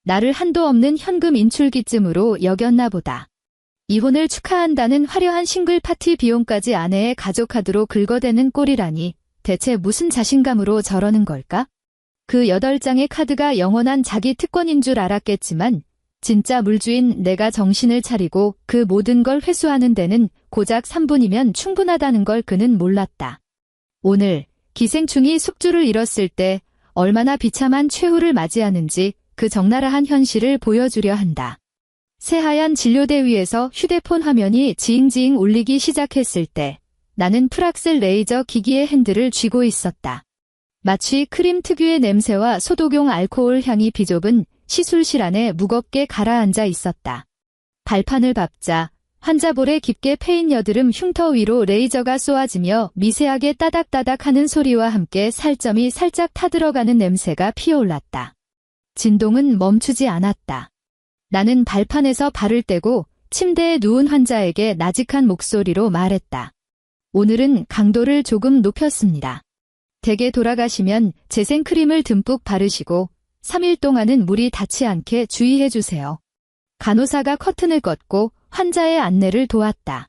나를 한도 없는 현금 인출기쯤으로 여겼나 보다. 이혼을 축하한다는 화려한 싱글 파티 비용까지 아내의 가족카드로 긁어대는 꼴이라니 대체 무슨 자신감으로 저러는 걸까? 그 8장의 카드가 영원한 자기 특권인 줄 알았겠지만 진짜 물주인 내가 정신을 차리고 그 모든 걸 회수하는 데는 고작 3분이면 충분하다는 걸 그는 몰랐다. 오늘 기생충이 숙주를 잃었을 때 얼마나 비참한 최후를 맞이하는지 그 적나라한 현실을 보여주려 한다. 새하얀 진료대 위에서 휴대폰 화면이 지잉지잉 울리기 시작했을 때 나는 프락셀 레이저 기기의 핸들을 쥐고 있었다. 마치 크림 특유의 냄새와 소독용 알코올 향이 비좁은 시술실 안에 무겁게 가라앉아 있었다. 발판을 밟자 환자 볼에 깊게 패인 여드름 흉터 위로 레이저가 쏘아지며 미세하게 따닥따닥 하는 소리와 함께 살점이 살짝 타들어가는 냄새가 피어올랐다. 진동은 멈추지 않았다. 나는 발판에서 발을 떼고 침대에 누운 환자에게 나직한 목소리로 말했다. 오늘은 강도를 조금 높였습니다. 댁에 돌아가시면 재생크림을 듬뿍 바르시고 3일 동안은 물이 닿지 않게 주의해주세요. 간호사가 커튼을 껐고 환자의 안내를 도왔다.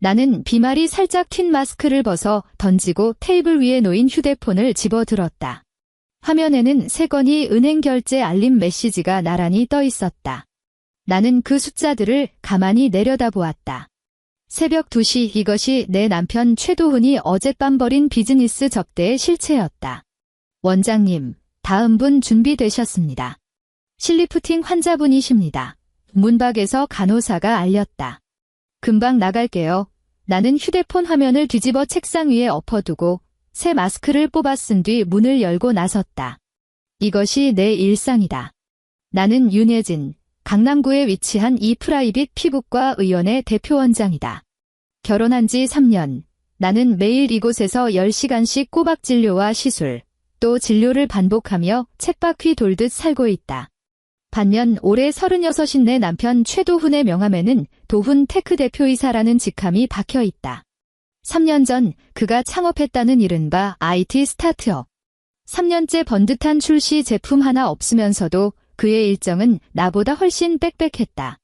나는 비말이 살짝 튄 마스크를 벗어 던지고 테이블 위에 놓인 휴대폰을 집어들었다. 화면에는 세 건이 은행 결제 알림 메시지가 나란히 떠 있었다. 나는 그 숫자들을 가만히 내려다보았다. 새벽 2시 이것이 내 남편 최도훈이 어젯밤 벌인 비즈니스 접대의 실체였다. 원장님, 다음 분 준비되셨습니다. 실리프팅 환자분이십니다. 문 밖에서 간호사가 알렸다. 금방 나갈게요. 나는 휴대폰 화면을 뒤집어 책상 위에 엎어두고 새 마스크를 뽑아 쓴 뒤 문을 열고 나섰다. 이것이 내 일상이다. 나는 윤혜진, 강남구에 위치한 이 프라이빗 피부과 의원의 대표원장이다. 결혼한 지 3년, 나는 매일 이곳에서 10시간씩 꼬박 진료와 시술, 또 진료를 반복하며 쳇바퀴 돌듯 살고 있다. 반면 올해 36인 내 남편 최도훈의 명함에는 도훈 테크 대표이사라는 직함이 박혀 있다. 3년 전 그가 창업했다는 이른바 IT 스타트업. 3년째 번듯한 출시 제품 하나 없으면서도 그의 일정은 나보다 훨씬 빽빽했다.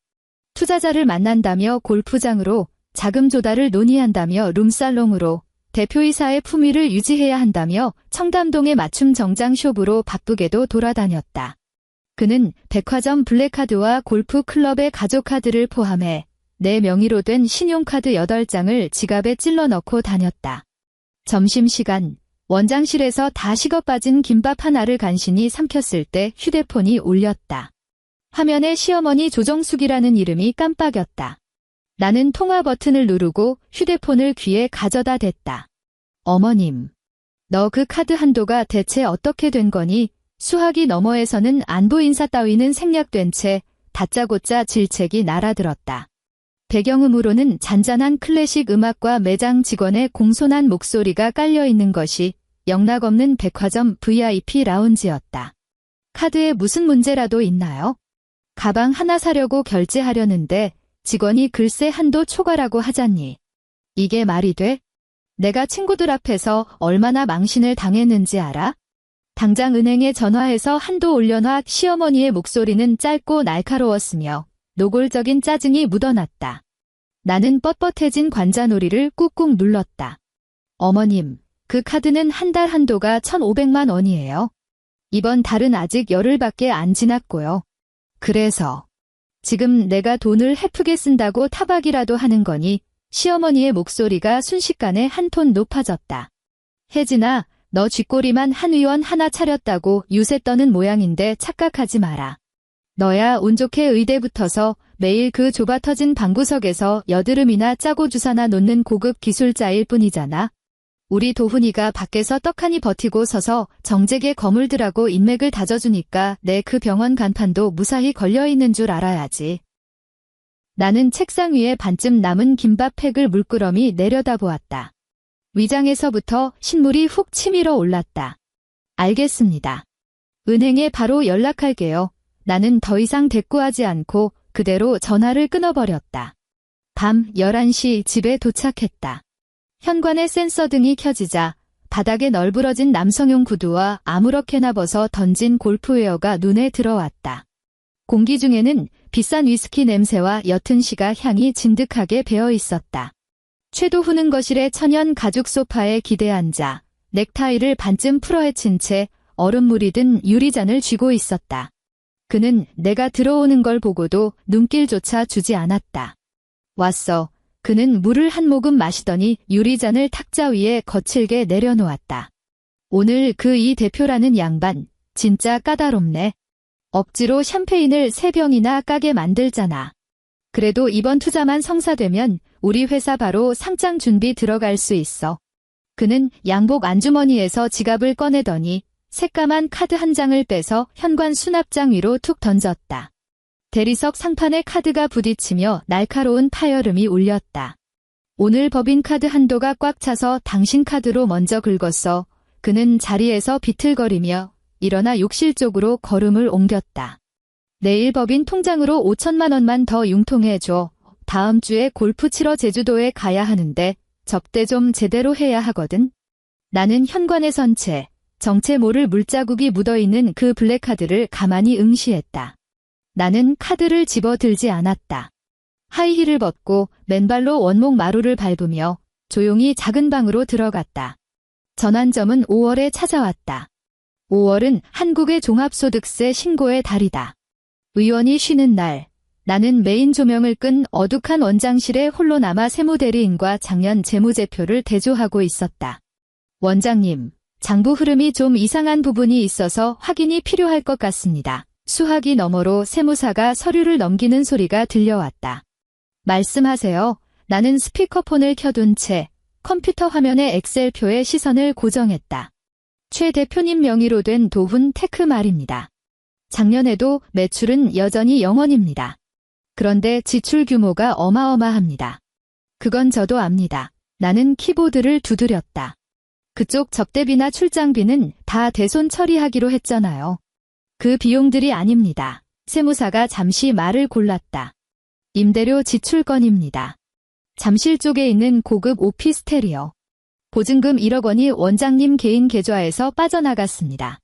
투자자를 만난다며 골프장으로, 자금 조달을 논의한다며 룸살롱으로, 대표이사의 품위를 유지해야 한다며 청담동의 맞춤 정장 숍으로 바쁘게도 돌아다녔다. 그는 백화점 블랙카드와 골프 클럽의 가족카드를 포함해 내 명의로 된 신용카드 8장을 지갑에 찔러 넣고 다녔다. 점심시간, 원장실에서 다 식어 빠진 김밥 하나를 간신히 삼켰을 때 휴대폰이 울렸다. 화면에 시어머니 조정숙이라는 이름이 깜빡였다. 나는 통화 버튼을 누르고 휴대폰을 귀에 가져다 댔다. 어머님, 너 그 카드 한도가 대체 어떻게 된 거니? 수화기 너머에서는 안부 인사 따위는 생략된 채 다짜고짜 질책이 날아들었다. 배경음으로는 잔잔한 클래식 음악과 매장 직원의 공손한 목소리가 깔려있는 것이 영락없는 백화점 VIP 라운지였다. 카드에 무슨 문제라도 있나요? 가방 하나 사려고 결제하려는데 직원이 글쎄 한도 초과라고 하잖니. 이게 말이 돼? 내가 친구들 앞에서 얼마나 망신을 당했는지 알아? 당장 은행에 전화해서 한도 올려놔. 시어머니의 목소리는 짧고 날카로웠으며 노골적인 짜증이 묻어났다. 나는 뻣뻣해진 관자놀이를 꾹꾹 눌렀다. 어머님, 그 카드는 한 달 한도가 1,500만 원이에요. 이번 달은 아직 열흘밖에 안 지났고요. 그래서 지금 내가 돈을 헤프게 쓴다고 타박이라도 하는 거니? 시어머니의 목소리가 순식간에 한 톤 높아졌다. 혜진아, 너 쥐꼬리만 한 의원 하나 차렸다고 유세 떠는 모양인데 착각하지 마라. 너야 운 좋게 의대 붙어서 매일 그 좁아터진 방구석에서 여드름이나 짜고 주사나 놓는 고급 기술자일 뿐이잖아. 우리 도훈이가 밖에서 떡하니 버티고 서서 정재계 거물들하고 인맥을 다져주니까 내 그 병원 간판도 무사히 걸려있는 줄 알아야지. 나는 책상 위에 반쯤 남은 김밥 팩을 물끄러미 내려다보았다. 위장에서부터 신물이 훅 치밀어 올랐다. 알겠습니다. 은행에 바로 연락할게요. 나는 더 이상 대꾸하지 않고 그대로 전화를 끊어버렸다. 밤 11시 집에 도착했다. 현관에 센서 등이 켜지자 바닥에 널브러진 남성용 구두와 아무렇게나 벗어 던진 골프웨어가 눈에 들어왔다. 공기 중에는 비싼 위스키 냄새와 옅은 시가 향이 진득하게 배어 있었다. 최도훈은 거실의 천연 가죽 소파에 기대 앉아 넥타이를 반쯤 풀어헤친 채 얼음물이 든 유리잔을 쥐고 있었다. 그는 내가 들어오는 걸 보고도 눈길조차 주지 않았다. 왔어. 그는 물을 한 모금 마시더니 유리잔을 탁자 위에 거칠게 내려놓았다. 오늘 그 이 대표라는 양반, 진짜 까다롭네. 억지로 샴페인을 3병이나 까게 만들잖아. 그래도 이번 투자만 성사되면 우리 회사 바로 상장 준비 들어갈 수 있어. 그는 양복 안주머니에서 지갑을 꺼내더니 새까만 카드 한 장을 빼서 현관 수납장 위로 툭 던졌다. 대리석 상판에 카드가 부딪히며 날카로운 파열음이 울렸다. 오늘 법인카드 한도가 꽉 차서 당신 카드로 먼저 긁었어. 그는 자리에서 비틀거리며 일어나 욕실 쪽으로 걸음을 옮겼다. 내일 법인 통장으로 5천만 원만 더 융통해줘. 다음 주에 골프 치러 제주도에 가야 하는데 접대 좀 제대로 해야 하거든. 나는 현관에 선 채 정체 모를 물자국이 묻어있는 그 블랙카드를 가만히 응시했다. 나는 카드를 집어들지 않았다. 하이힐을 벗고 맨발로 원목 마루를 밟으며 조용히 작은 방으로 들어갔다. 전환점은 5월에 찾아왔다. 5월은 한국의 종합소득세 신고의 달이다. 의원이 쉬는 날, 나는 메인 조명을 끈 어둑한 원장실에 홀로 남아 세무대리인과 작년 재무제표를 대조하고 있었다. 원장님, 장부 흐름이 좀 이상한 부분이 있어서 확인이 필요할 것 같습니다. 수화기 너머로 세무사가 서류를 넘기는 소리가 들려왔다. 말씀하세요. 나는 스피커폰을 켜둔 채 컴퓨터 화면의 엑셀표에 시선을 고정했다. 최 대표님 명의로 된 도훈 테크 말입니다. 작년에도 매출은 여전히 0원입니다. 그런데 지출 규모가 어마어마합니다. 그건 저도 압니다. 나는 키보드를 두드렸다. 그쪽 접대비나 출장비는 다 대손 처리하기로 했잖아요. 그 비용들이 아닙니다. 세무사가 잠시 말을 골랐다. 임대료 지출건입니다. 잠실 쪽에 있는 고급 오피스텔이요. 보증금 1억 원이 원장님 개인 계좌에서 빠져나갔습니다.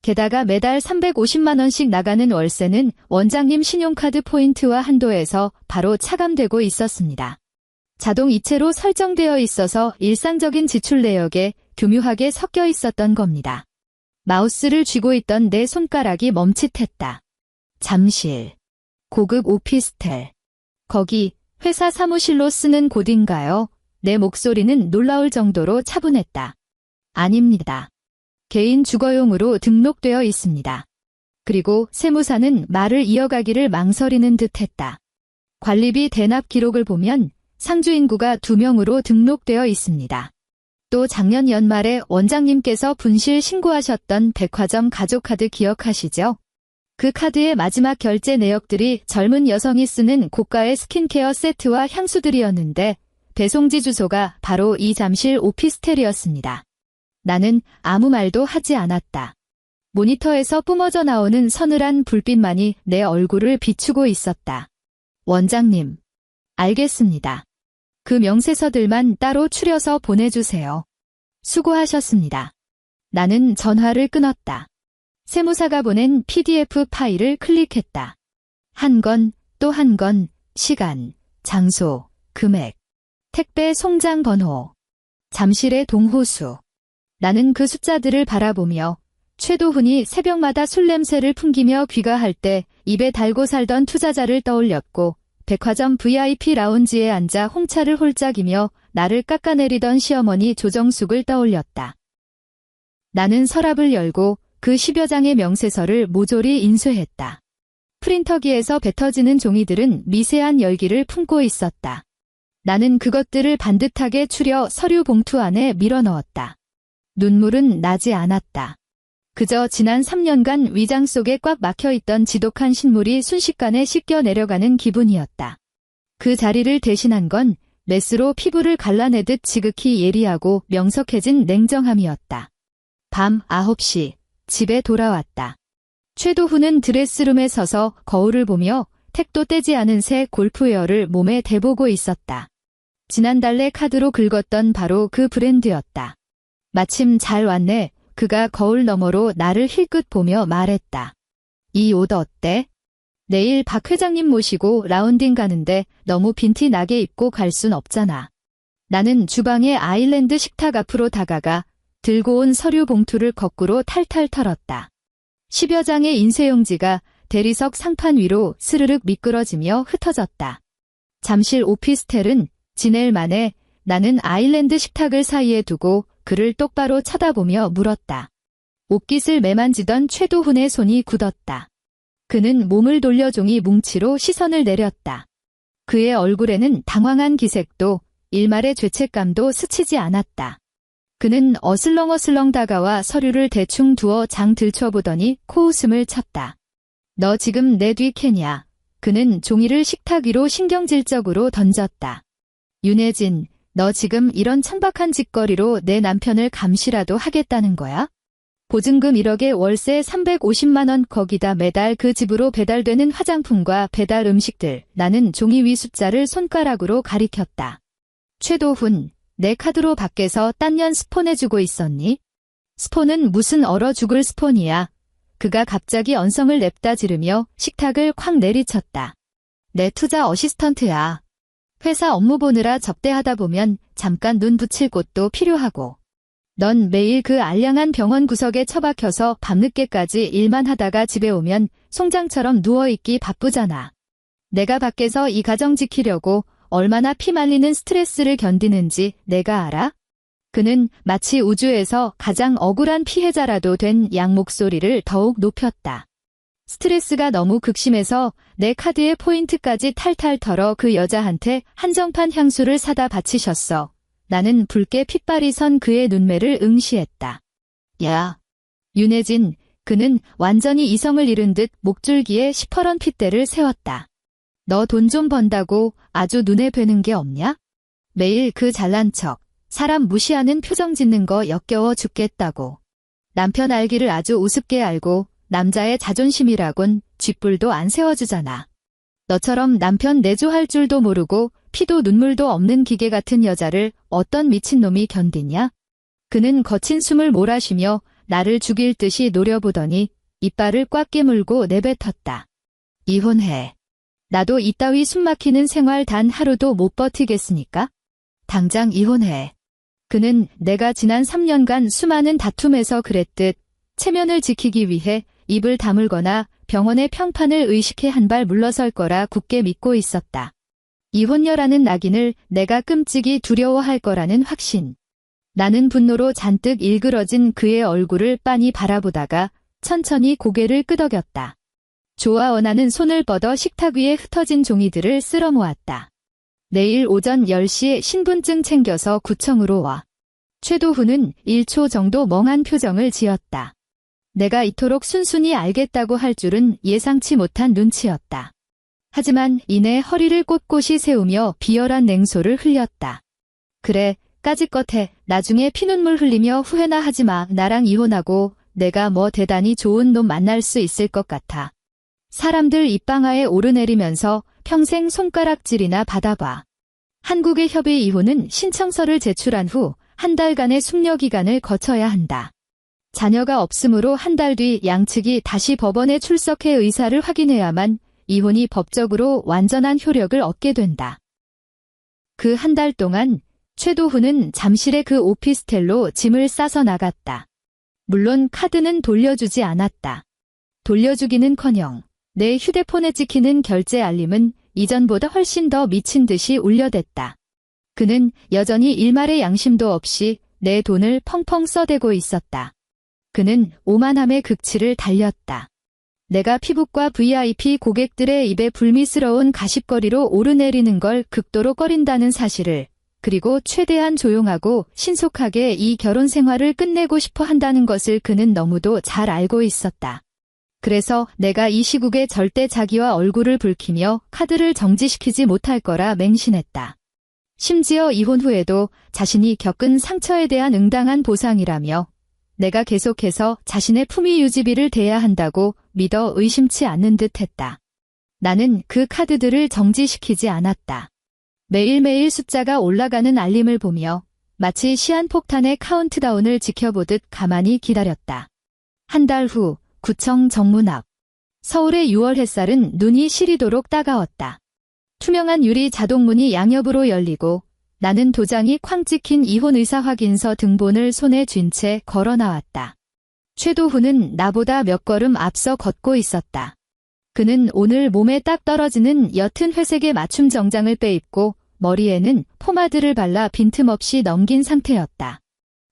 게다가 매달 350만 원씩 나가는 월세는 원장님 신용카드 포인트와 한도에서 바로 차감되고 있었습니다. 자동 이체로 설정되어 있어서 일상적인 지출 내역에 교묘하게 섞여 있었던 겁니다. 마우스를 쥐고 있던 내 손가락이 멈칫했다. 잠실. 고급 오피스텔. 거기 회사 사무실로 쓰는 곳인가요? 내 목소리는 놀라울 정도로 차분했다. 아닙니다. 개인 주거용으로 등록되어 있습니다. 그리고 세무사는 말을 이어가기를 망설이는 듯했다. 관리비 대납 기록을 보면 상주인구가 2명으로 등록되어 있습니다. 또 작년 연말에 원장님께서 분실 신고하셨던 백화점 가족카드 기억하시죠? 그 카드의 마지막 결제 내역들이 젊은 여성이 쓰는 고가의 스킨케어 세트와 향수들이었는데 배송지 주소가 바로 이 잠실 오피스텔이었습니다. 나는 아무 말도 하지 않았다. 모니터에서 뿜어져 나오는 서늘한 불빛만이 내 얼굴을 비추고 있었다. 원장님. 알겠습니다. 그 명세서들만 따로 추려서 보내주세요. 수고하셨습니다. 나는 전화를 끊었다. 세무사가 보낸 PDF 파일을 클릭했다. 한 건, 또 한 건, 시간, 장소, 금액, 택배 송장 번호, 잠실의 동호수. 나는 그 숫자들을 바라보며 최도훈이 새벽마다 술 냄새를 풍기며 귀가할 때 입에 달고 살던 투자자를 떠올렸고 백화점 VIP 라운지에 앉아 홍차를 홀짝이며 나를 깎아내리던 시어머니 조정숙을 떠올렸다. 나는 서랍을 열고 그 10여 장의 명세서를 모조리 인쇄했다. 프린터기에서 뱉어지는 종이들은 미세한 열기를 품고 있었다. 나는 그것들을 반듯하게 추려 서류 봉투 안에 밀어넣었다. 눈물은 나지 않았다. 그저 지난 3년간 위장 속에 꽉 막혀있던 지독한 신물이 순식간에 씻겨 내려가는 기분이었다. 그 자리를 대신한 건 메스로 피부를 갈라내듯 지극히 예리하고 명석해진 냉정함이었다. 밤 9시, 집에 돌아왔다. 최도훈은 드레스룸에 서서 거울을 보며 택도 떼지 않은 새 골프웨어를 몸에 대보고 있었다. 지난달래 카드로 긁었던 바로 그 브랜드였다. 마침 잘 왔네. 그가 거울 너머로 나를 힐끗 보며 말했다. 이 옷 어때? 내일 박 회장님 모시고 라운딩 가는데 너무 빈티 나게 입고 갈 순 없잖아. 나는 주방의 아일랜드 식탁 앞으로 다가가 들고 온 서류 봉투를 거꾸로 탈탈 털었다. 10여 장의 인쇄용지가 대리석 상판 위로 스르륵 미끄러지며 흩어졌다. 잠실 오피스텔은 지낼 만에 나는 아일랜드 식탁을 사이에 두고 그를 똑바로 쳐다보며 물었다. 옷깃을 매만지던 최도훈의 손이 굳었다. 그는 몸을 돌려 종이 뭉치로 시선을 내렸다. 그의 얼굴에는 당황한 기색도 일말의 죄책감도 스치지 않았다. 그는 어슬렁어슬렁 다가와 서류를 대충 두어 장 들춰보더니 코웃음을 쳤다. 너 지금 내 뒤 캐냐? 그는 종이를 식탁 위로 신경질적으로 던졌다. 윤혜진, 너 지금 이런 천박한 짓거리로 내 남편을 감시라도 하겠다는 거야? 보증금 1억에 월세 350만 원, 거기다 매달 그 집으로 배달되는 화장품과 배달 음식들. 나는 종이 위 숫자를 손가락으로 가리켰다. 최도훈, 내 카드로 밖에서 딴년 스폰해주고 있었니? 스폰은 무슨 얼어 죽을 스폰이야. 그가 갑자기 언성을 냅다 지르며 식탁을 콱 내리쳤다. 내 투자 어시스턴트야. 회사 업무 보느라 접대하다 보면 잠깐 눈 붙일 곳도 필요하고. 넌 매일 그 알량한 병원 구석에 처박혀서 밤늦게까지 일만 하다가 집에 오면 송장처럼 누워있기 바쁘잖아. 내가 밖에서 이 가정 지키려고 얼마나 피말리는 스트레스를 견디는지 내가 알아? 그는 마치 우주에서 가장 억울한 피해자라도 된 양 목소리를 더욱 높였다. 스트레스가 너무 극심해서 내 카드의 포인트까지 탈탈 털어 그 여자한테 한정판 향수를 사다 바치셨어. 나는 붉게 핏발이 선 그의 눈매를 응시했다. 야, 윤혜진, 그는 완전히 이성을 잃은 듯 목줄기에 시퍼런 핏대를 세웠다. 너 돈 좀 번다고 아주 눈에 뵈는 게 없냐? 매일 그 잘난 척, 사람 무시하는 표정 짓는 거 역겨워 죽겠다고. 남편 알기를 아주 우습게 알고 남자의 자존심이라곤 쥐뿔도 안 세워주잖아. 너처럼 남편 내조할 줄도 모르고 피도 눈물도 없는 기계 같은 여자를 어떤 미친놈이 견디냐? 그는 거친 숨을 몰아쉬며 나를 죽일 듯이 노려보더니 이빨을 꽉 깨물고 내뱉었다. 이혼해. 나도 이따위 숨막히는 생활 단 하루도 못 버티겠으니까? 당장 이혼해. 그는 내가 지난 3년간 수많은 다툼에서 그랬듯 체면을 지키기 위해 입을 다물거나 병원의 평판을 의식해 한 발 물러설 거라 굳게 믿고 있었다. 이혼녀라는 낙인을 내가 끔찍이 두려워할 거라는 확신. 나는 분노로 잔뜩 일그러진 그의 얼굴을 빤히 바라보다가 천천히 고개를 끄덕였다. 좋아, 나는 손을 뻗어 식탁 위에 흩어진 종이들을 쓸어 모았다. 내일 오전 10시에 신분증 챙겨서 구청으로 와. 최도훈은 1초 정도 멍한 표정을 지었다. 내가 이토록 순순히 알겠다고 할 줄은 예상치 못한 눈치였다. 하지만 이내 허리를 꼿꼿이 세우며 비열한 냉소를 흘렸다. 그래, 까짓것 해. 나중에 피눈물 흘리며 후회나 하지 마. 나랑 이혼하고 내가 뭐 대단히 좋은 놈 만날 수 있을 것 같아. 사람들 입방아에 오르내리면서 평생 손가락질이나 받아봐. 한국의 협의 이혼은 신청서를 제출한 후 한 달간의 숙려 기간을 거쳐야 한다. 자녀가 없으므로 한 달 뒤 양측이 다시 법원에 출석해 의사를 확인해야만 이혼이 법적으로 완전한 효력을 얻게 된다. 그 한 달 동안 최도훈은 잠실의 그 오피스텔로 짐을 싸서 나갔다. 물론 카드는 돌려주지 않았다. 돌려주기는커녕 내 휴대폰에 찍히는 결제 알림은 이전보다 훨씬 더 미친 듯이 울려댔다. 그는 여전히 일말의 양심도 없이 내 돈을 펑펑 써대고 있었다. 그는 오만함의 극치를 달렸다. 내가 피부과 VIP 고객들의 입에 불미스러운 가십거리로 오르내리는 걸 극도로 꺼린다는 사실을, 그리고 최대한 조용하고 신속하게 이 결혼 생활을 끝내고 싶어 한다는 것을 그는 너무도 잘 알고 있었다. 그래서 내가 이 시국에 절대 자기와 얼굴을 붉히며 카드를 정지시키지 못할 거라 맹신했다. 심지어 이혼 후에도 자신이 겪은 상처에 대한 응당한 보상이라며 내가 계속해서 자신의 품위 유지비를 대야 한다고 믿어 의심치 않는 듯 했다. 나는 그 카드들을 정지시키지 않았다. 매일매일 숫자가 올라가는 알림을 보며 마치 시한폭탄의 카운트다운을 지켜보듯 가만히 기다렸다. 한 달 후 구청 정문 앞. 서울의 6월 햇살은 눈이 시리도록 따가웠다. 투명한 유리 자동문이 양옆으로 열리고 나는 도장이 쾅 찍힌 이혼 의사 확인서 등본을 손에 쥔 채 걸어 나왔다. 최도훈은 나보다 몇 걸음 앞서 걷고 있었다. 그는 오늘 몸에 딱 떨어지는 옅은 회색의 맞춤 정장을 빼입고 머리에는 포마드를 발라 빈틈없이 넘긴 상태였다.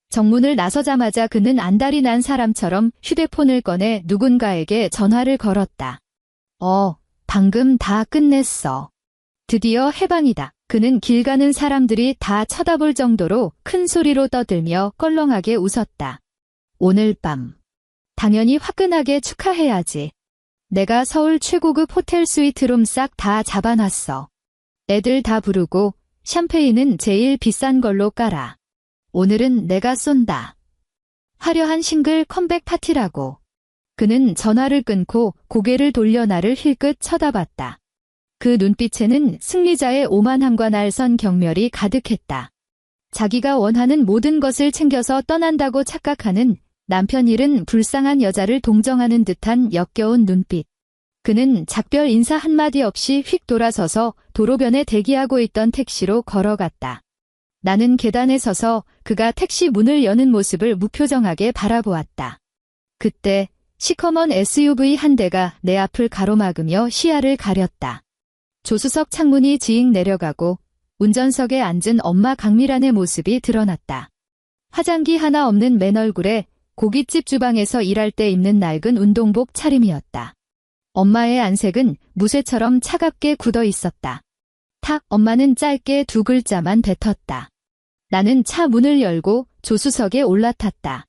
정문을 나서자마자 그는 안달이 난 사람처럼 휴대폰을 꺼내 누군가에게 전화를 걸었다. 방금 다 끝냈어. 드디어 해방이다. 그는 길 가는 사람들이 다 쳐다볼 정도로 큰 소리로 떠들며 껄렁하게 웃었다. 오늘 밤. 당연히 화끈하게 축하해야지. 내가 서울 최고급 호텔 스위트룸 싹 다 잡아놨어. 애들 다 부르고 샴페인은 제일 비싼 걸로 깔아. 오늘은 내가 쏜다. 화려한 싱글 컴백 파티라고. 그는 전화를 끊고 고개를 돌려 나를 힐끗 쳐다봤다. 그 눈빛에는 승리자의 오만함과 날선 경멸이 가득했다. 자기가 원하는 모든 것을 챙겨서 떠난다고 착각하는 남편 잃은 불쌍한 여자를 동정하는 듯한 역겨운 눈빛. 그는 작별 인사 한마디 없이 휙 돌아서서 도로변에 대기하고 있던 택시로 걸어갔다. 나는 계단에 서서 그가 택시 문을 여는 모습을 무표정하게 바라보았다. 그때 시커먼 SUV 한 대가 내 앞을 가로막으며 시야를 가렸다. 조수석 창문이 지익 내려가고 운전석에 앉은 엄마 강미란의 모습이 드러났다. 화장기 하나 없는 맨 얼굴에 고깃집 주방에서 일할 때 입는 낡은 운동복 차림이었다. 엄마의 안색은 무쇠처럼 차갑게 굳어 있었다. 탁, 엄마는 짧게 두 글자만 뱉었다. 나는 차 문을 열고 조수석에 올라탔다.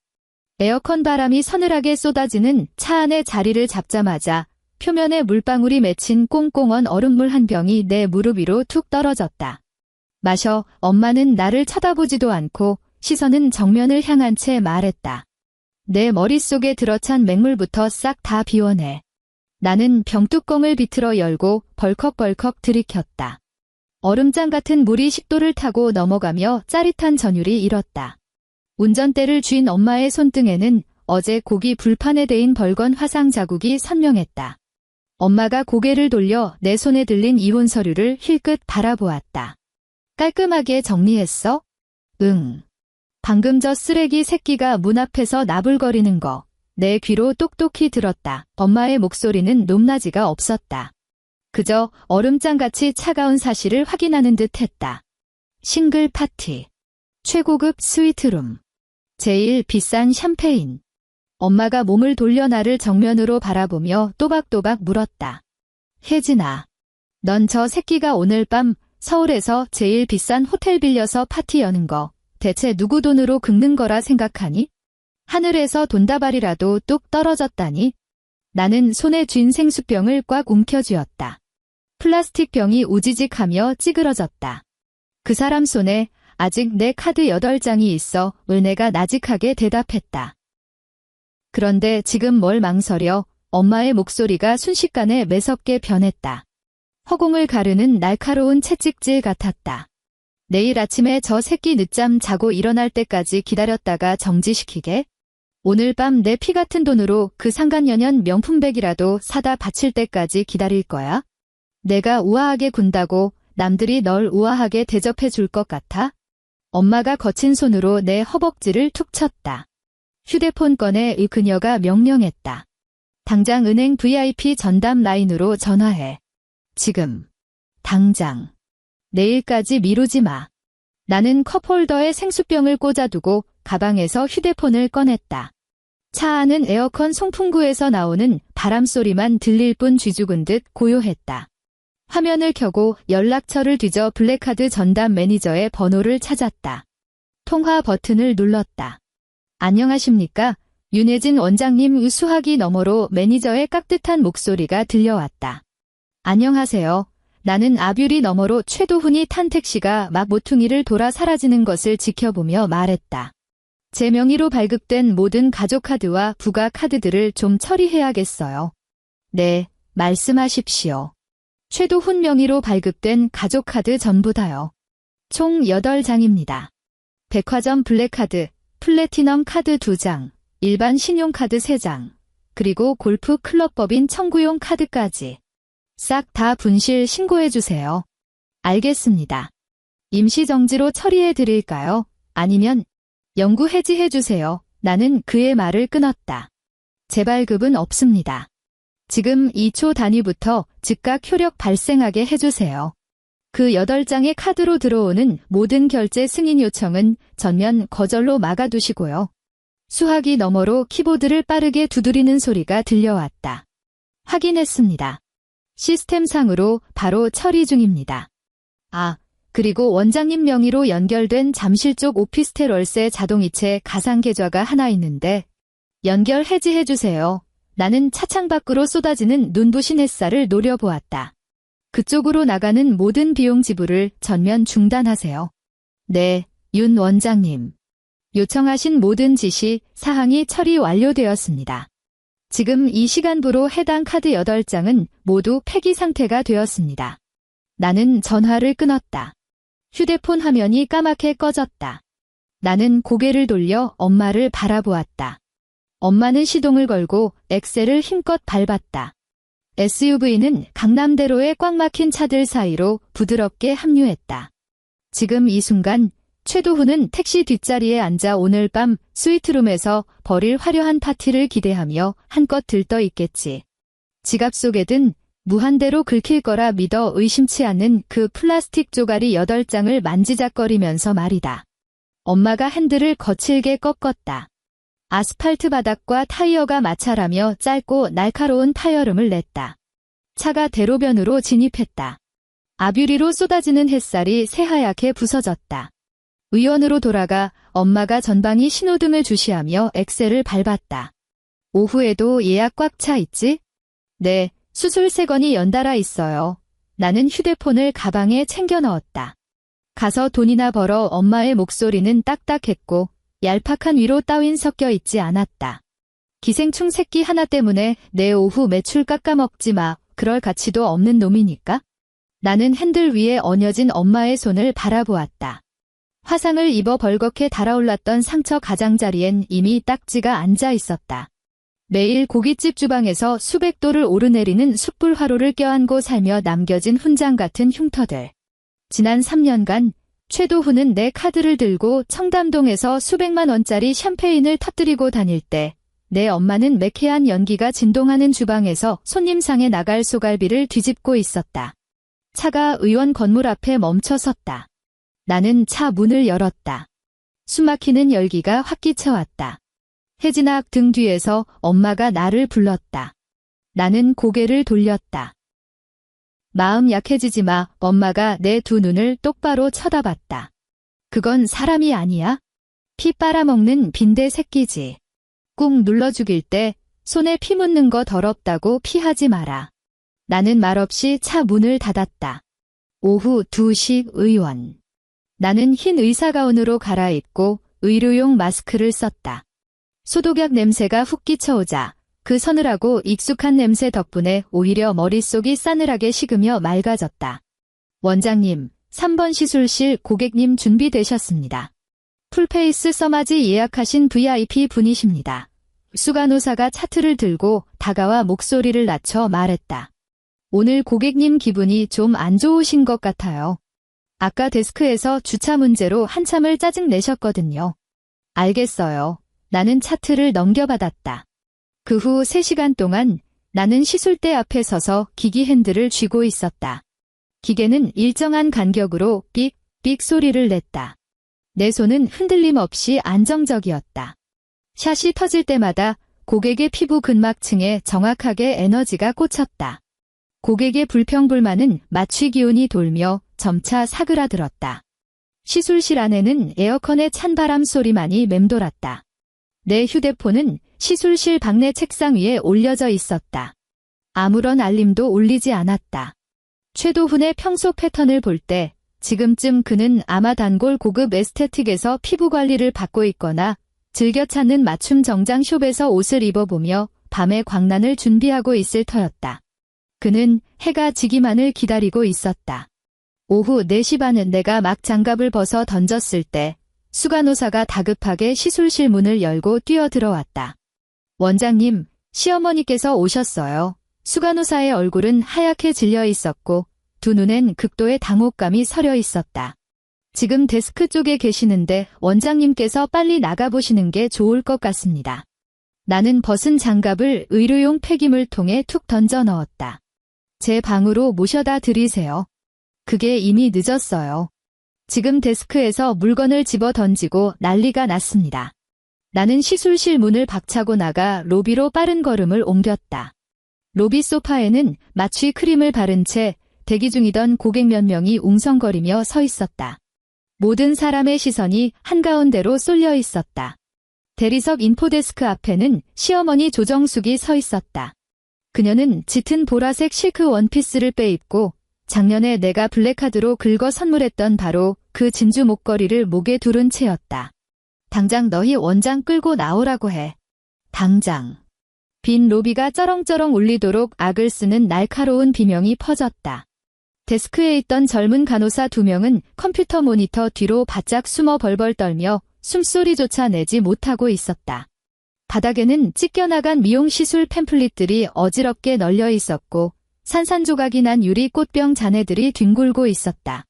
에어컨 바람이 서늘하게 쏟아지는 차 안에 자리를 잡자마자 표면에 물방울이 맺힌 꽁꽁언 얼음물 한 병이 내 무릎 위로 툭 떨어졌다. 마셔. 엄마는 나를 쳐다보지도 않고 시선은 정면을 향한 채 말했다. 내 머릿속에 들어찬 맹물부터 싹 다 비워내. 나는 병뚜껑을 비틀어 열고 벌컥벌컥 들이켰다. 얼음장 같은 물이 식도를 타고 넘어가며 짜릿한 전율이 일었다. 운전대를 쥔 엄마의 손등에는 어제 고기 불판에 대인 벌건 화상 자국이 선명했다. 엄마가 고개를 돌려 내 손에 들린 이혼 서류를 힐끗 바라보았다. 깔끔하게 정리했어? 응. 방금 저 쓰레기 새끼가 문 앞에서 나불거리는 거 내 귀로 똑똑히 들었다. 엄마의 목소리는 높낮이가 없었다. 그저 얼음장같이 차가운 사실을 확인하는 듯 했다. 싱글 파티. 최고급 스위트룸. 제일 비싼 샴페인. 엄마가 몸을 돌려 나를 정면으로 바라보며 또박또박 물었다. 혜진아, 넌 저 새끼가 오늘 밤 서울에서 제일 비싼 호텔 빌려서 파티 여는 거 대체 누구 돈으로 긁는 거라 생각하니? 하늘에서 돈다발이라도 뚝 떨어졌다니? 나는 손에 쥔 생수병을 꽉 움켜쥐었다. 플라스틱 병이 우지직하며 찌그러졌다. 그 사람 손에 아직 내 카드 8장이 있어 은혜가 나직하게 대답했다. 그런데 지금 뭘 망설여? 엄마의 목소리가 순식간에 매섭게 변했다. 허공을 가르는 날카로운 채찍질 같았다. 내일 아침에 저 새끼 늦잠 자고 일어날 때까지 기다렸다가 정지시키게? 오늘 밤 내 피 같은 돈으로 그 상간연연 명품백이라도 사다 바칠 때까지 기다릴 거야? 내가 우아하게 군다고 남들이 널 우아하게 대접해 줄 것 같아? 엄마가 거친 손으로 내 허벅지를 툭 쳤다. 휴대폰 꺼내 그녀가 명령했다. 당장 은행 VIP 전담 라인으로 전화해. 지금. 당장. 내일까지 미루지 마. 나는 컵홀더에 생수병을 꽂아두고 가방에서 휴대폰을 꺼냈다. 차 안은 에어컨 송풍구에서 나오는 바람소리만 들릴 뿐 쥐죽은 듯 고요했다. 화면을 켜고 연락처를 뒤져 블랙카드 전담 매니저의 번호를 찾았다. 통화 버튼을 눌렀다. 안녕하십니까? 윤혜진 원장님. 수화기 너머로 매니저의 깍듯한 목소리가 들려왔다. 안녕하세요. 나는 아뷰리 너머로 최도훈이 탄 택시가 막 모퉁이를 돌아 사라지는 것을 지켜보며 말했다. 제 명의로 발급된 모든 가족카드와 부가카드들을 좀 처리해야겠어요. 네, 말씀하십시오. 최도훈 명의로 발급된 가족카드 전부 다요. 총 8장입니다. 백화점 블랙카드, 플래티넘 카드 2장, 일반 신용카드 3장, 그리고 골프 클럽법인 청구용 카드까지. 싹 다 분실 신고해주세요. 알겠습니다. 임시정지로 처리해드릴까요? 아니면 영구 해지해주세요. 나는 그의 말을 끊었다. 재발급은 없습니다. 지금 2초 단위부터 즉각 효력 발생하게 해주세요. 그 8장의 카드로 들어오는 모든 결제 승인 요청은 전면 거절로 막아두시고요. 수화기 너머로 키보드를 빠르게 두드리는 소리가 들려왔다. 확인했습니다. 시스템상으로 바로 처리 중입니다. 아, 그리고 원장님 명의로 연결된 잠실 쪽 오피스텔 월세 자동이체 가상계좌가 하나 있는데 연결 해지해주세요. 나는 차창 밖으로 쏟아지는 눈부신 햇살을 노려보았다. 그쪽으로 나가는 모든 비용 지불을 전면 중단하세요. 네, 윤 원장님. 요청하신 모든 지시, 사항이 처리 완료되었습니다. 지금 이 시간부로 해당 카드 8장은 모두 폐기 상태가 되었습니다. 나는 전화를 끊었다. 휴대폰 화면이 까맣게 꺼졌다. 나는 고개를 돌려 엄마를 바라보았다. 엄마는 시동을 걸고 엑셀을 힘껏 밟았다. SUV는 강남대로의 꽉 막힌 차들 사이로 부드럽게 합류했다. 지금 이 순간 최도훈은 택시 뒷자리에 앉아 오늘 밤 스위트룸에서 벌일 화려한 파티를 기대하며 한껏 들떠 있겠지. 지갑 속에 든 무한대로 긁힐 거라 믿어 의심치 않는 그 플라스틱 쪼가리 8장을 만지작거리면서 말이다. 엄마가 핸들을 거칠게 꺾었다. 아스팔트 바닥과 타이어가 마찰하며 짧고 날카로운 파열음을 냈다. 차가 대로변으로 진입했다. 앞유리로 쏟아지는 햇살이 새하얗게 부서졌다. 의원으로 돌아가 엄마가 전방위 신호등을 주시하며 엑셀을 밟았다. 오후에도 예약 꽉 차 있지? 네, 수술 3건이 연달아 있어요. 나는 휴대폰을 가방에 챙겨 넣었다. 가서 돈이나 벌어. 엄마의 목소리는 딱딱했고 얄팍한 위로 따윈 섞여 있지 않았다. 기생충 새끼 하나 때문에 내 오후 매출 깎아먹지 마. 그럴 가치도 없는 놈이니까. 나는 핸들 위에 얹어진 엄마의 손을 바라보았다. 화상을 입어 벌겋게 달아올랐던 상처 가장자리엔 이미 딱지가 앉아 있었다. 매일 고깃집 주방에서 수백 도를 오르내리는 숯불 화로를 껴안고 살며 남겨진 훈장 같은 흉터들. 지난 3년간 최도훈은 내 카드를 들고 청담동에서 수백만 원짜리 샴페인을 터뜨리고 다닐 때 내 엄마는 매캐한 연기가 진동하는 주방에서 손님상에 나갈 소갈비를 뒤집고 있었다. 차가 의원 건물 앞에 멈춰 섰다. 나는 차 문을 열었다. 숨막히는 열기가 확 끼쳐왔다. 혜진아 등 뒤에서 엄마가 나를 불렀다. 나는 고개를 돌렸다. 마음 약해지지 마. 엄마가 내 두 눈을 똑바로 쳐다봤다. 그건 사람이 아니야? 피 빨아먹는 빈대 새끼지. 꾹 눌러 죽일 때 손에 피 묻는 거 더럽다고 피하지 마라. 나는 말없이 차 문을 닫았다. 오후 2시 의원. 나는 흰 의사가운으로 갈아입고 의료용 마스크를 썼다. 소독약 냄새가 훅 끼쳐오자 그 서늘하고 익숙한 냄새 덕분에 오히려 머릿속이 싸늘하게 식으며 맑아졌다. 원장님, 3번 시술실 고객님 준비되셨습니다. 풀페이스 써마지 예약하신 VIP 분이십니다. 수간호사가 차트를 들고 다가와 목소리를 낮춰 말했다. 오늘 고객님 기분이 좀 안 좋으신 것 같아요. 아까 데스크에서 주차 문제로 한참을 짜증내셨거든요. 알겠어요. 나는 차트를 넘겨받았다. 그 후 3시간 동안 나는 시술대 앞에 서서 기기 핸들을 쥐고 있었다. 기계는 일정한 간격으로 삑삑 소리를 냈다. 내 손은 흔들림 없이 안정적이었다. 샷이 터질 때마다 고객의 피부 근막층에 정확하게 에너지가 꽂혔다. 고객의 불평불만은 마취 기운이 돌며 점차 사그라들었다. 시술실 안에는 에어컨의 찬바람 소리만이 맴돌았다. 내 휴대폰은 시술실 방내 책상 위에 올려져 있었다. 아무런 알림도 울리지 않았다. 최도훈의 평소 패턴을 볼 때 지금쯤 그는 아마 단골 고급 에스테틱에서 피부 관리를 받고 있거나 즐겨 찾는 맞춤 정장 숍에서 옷을 입어보며 밤의 광란을 준비하고 있을 터였다. 그는 해가 지기만을 기다리고 있었다. 오후 4시 반은 내가 막 장갑을 벗어 던졌을 때 수간호사가 다급하게 시술실 문을 열고 뛰어들어왔다. 원장님, 시어머니께서 오셨어요. 수간호사의 얼굴은 하얗게 질려 있었고 두 눈엔 극도의 당혹감이 서려 있었다. 지금 데스크 쪽에 계시는데 원장님께서 빨리 나가보시는 게 좋을 것 같습니다. 나는 벗은 장갑을 의료용 폐기물통에 툭 던져 넣었다. 제 방으로 모셔다 드리세요. 그게 이미 늦었어요. 지금 데스크에서 물건을 집어 던지고 난리가 났습니다. 나는 시술실 문을 박차고 나가 로비로 빠른 걸음을 옮겼다. 로비 소파에는 마취 크림을 바른 채 대기 중이던 고객 몇 명이 웅성거리며 서 있었다. 모든 사람의 시선이 한가운데로 쏠려 있었다. 대리석 인포데스크 앞에는 시어머니 조정숙이 서 있었다. 그녀는 짙은 보라색 실크 원피스를 빼입고 작년에 내가 블랙카드로 긁어 선물했던 바로 그 진주 목걸이를 목에 두른 채였다. 당장 너희 원장 끌고 나오라고 해. 당장. 빈 로비가 쩌렁쩌렁 울리도록 악을 쓰는 날카로운 비명이 퍼졌다. 데스크에 있던 젊은 간호사 2명은 컴퓨터 모니터 뒤로 바짝 숨어 벌벌 떨며 숨소리조차 내지 못하고 있었다. 바닥에는 찢겨나간 미용시술 팸플릿들이 어지럽게 널려 있었고 산산조각이 난 유리 꽃병 잔해들이 뒹굴고 있었다.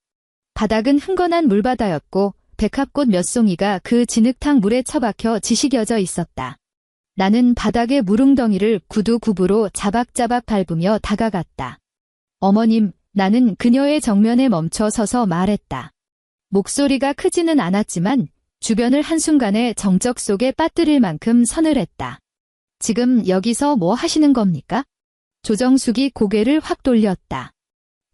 바닥은 흥건한 물바다였고 백합꽃 몇 송이가 그 진흙탕 물에 처박혀 지식여져 있었다. 나는 바닥의 무릉덩이를 구두굽으로 자박자박 밟으며 다가갔다. 어머님, 나는 그녀의 정면에 멈춰 서서 말했다. 목소리가 크지는 않았지만 주변을 한순간에 정적 속에 빠뜨릴 만큼 서늘했다. 지금 여기서 뭐 하시는 겁니까? 조정숙이 고개를 확 돌렸다.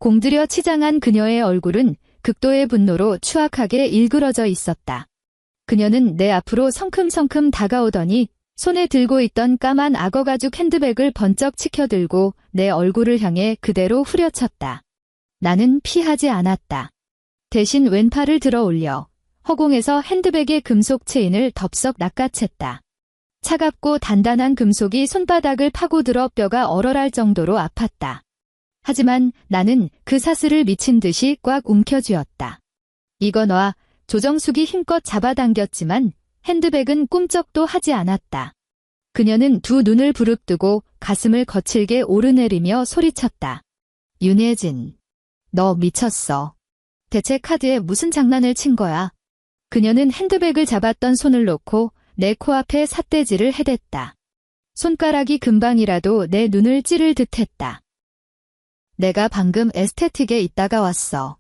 공들여 치장한 그녀의 얼굴은 극도의 분노로 추악하게 일그러져 있었다. 그녀는 내 앞으로 성큼성큼 다가오더니 손에 들고 있던 까만 악어가죽 핸드백을 번쩍 치켜들고 내 얼굴을 향해 그대로 후려쳤다. 나는 피하지 않았다. 대신 왼팔을 들어 올려 허공에서 핸드백의 금속 체인을 덥석 낚아챘다. 차갑고 단단한 금속이 손바닥을 파고들어 뼈가 얼얼할 정도로 아팠다. 하지만 나는 그 사슬을 미친 듯이 꽉 움켜쥐었다. 이거 놔. 조정숙이 힘껏 잡아당겼지만 핸드백은 꿈쩍도 하지 않았다. 그녀는 두 눈을 부릅뜨고 가슴을 거칠게 오르내리며 소리쳤다. 윤혜진, 너 미쳤어. 대체 카드에 무슨 장난을 친 거야? 그녀는 핸드백을 잡았던 손을 놓고 내 코앞에 삿대질을 해댔다. 손가락이 금방이라도 내 눈을 찌를 듯했다. 내가 방금 에스테틱에 있다가 왔어.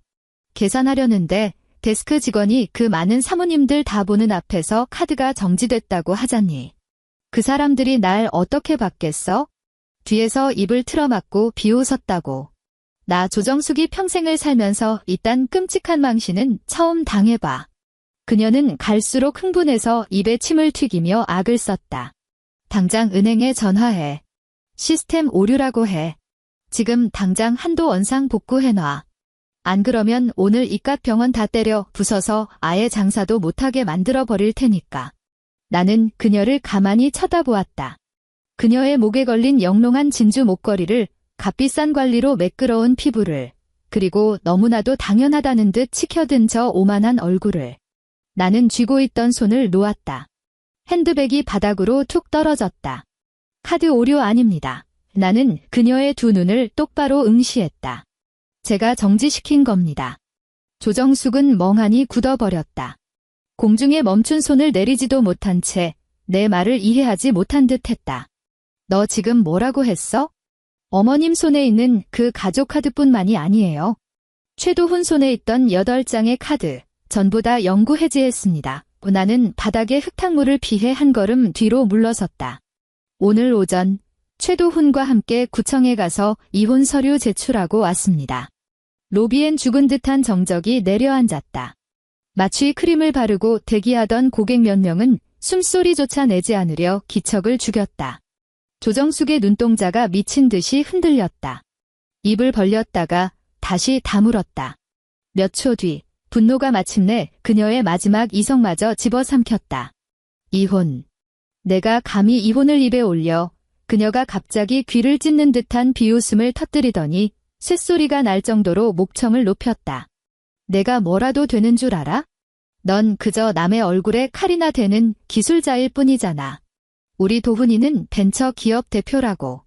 계산하려는데 데스크 직원이 그 많은 사모님들 다 보는 앞에서 카드가 정지됐다고 하자니. 그 사람들이 날 어떻게 받겠어? 뒤에서 입을 틀어막고 비웃었다고. 나 조정숙이 평생을 살면서 이딴 끔찍한 망신은 처음 당해봐. 그녀는 갈수록 흥분해서 입에 침을 튀기며 악을 썼다. 당장 은행에 전화해. 시스템 오류라고 해. 지금 당장 한도 원상 복구해놔. 안 그러면 오늘 이깟 병원 다 때려 부숴서 아예 장사도 못하게 만들어버릴 테니까. 나는 그녀를 가만히 쳐다보았다. 그녀의 목에 걸린 영롱한 진주 목걸이를, 값비싼 관리로 매끄러운 피부를, 그리고 너무나도 당연하다는 듯 치켜든 저 오만한 얼굴을. 나는 쥐고 있던 손을 놓았다. 핸드백이 바닥으로 툭 떨어졌다. 카드 오류 아닙니다. 나는 그녀의 두 눈을 똑바로 응시했다. 제가 정지시킨 겁니다. 조정숙은 멍하니 굳어버렸다. 공중에 멈춘 손을 내리지도 못한 채 내 말을 이해하지 못한 듯했다. 너 지금 뭐라고 했어? 어머님 손에 있는 그 가족 카드뿐만이 아니에요. 최도훈 손에 있던 8장의 카드 전부 다 영구 해지했습니다. 나는 바닥에 흙탕물을 피해 한 걸음 뒤로 물러섰다. 오늘 오전 최도훈과 함께 구청에 가서 이혼 서류 제출하고 왔습니다. 로비엔 죽은 듯한 정적이 내려앉았다. 마취 크림을 바르고 대기하던 고객 몇 명은 숨소리조차 내지 않으려 기척을 죽였다. 조정숙의 눈동자가 미친 듯이 흔들렸다. 입을 벌렸다가 다시 다물었다. 몇 초 뒤 분노가 마침내 그녀의 마지막 이성마저 집어삼켰다. 이혼. 내가 감히 이혼을 입에 올려 그녀가 갑자기 귀를 찢는 듯한 비웃음을 터뜨리더니 쇳소리가 날 정도로 목청을 높였다. 내가 뭐라도 되는 줄 알아? 넌 그저 남의 얼굴에 칼이나 대는 기술자일 뿐이잖아. 우리 도훈이는 벤처 기업 대표라고.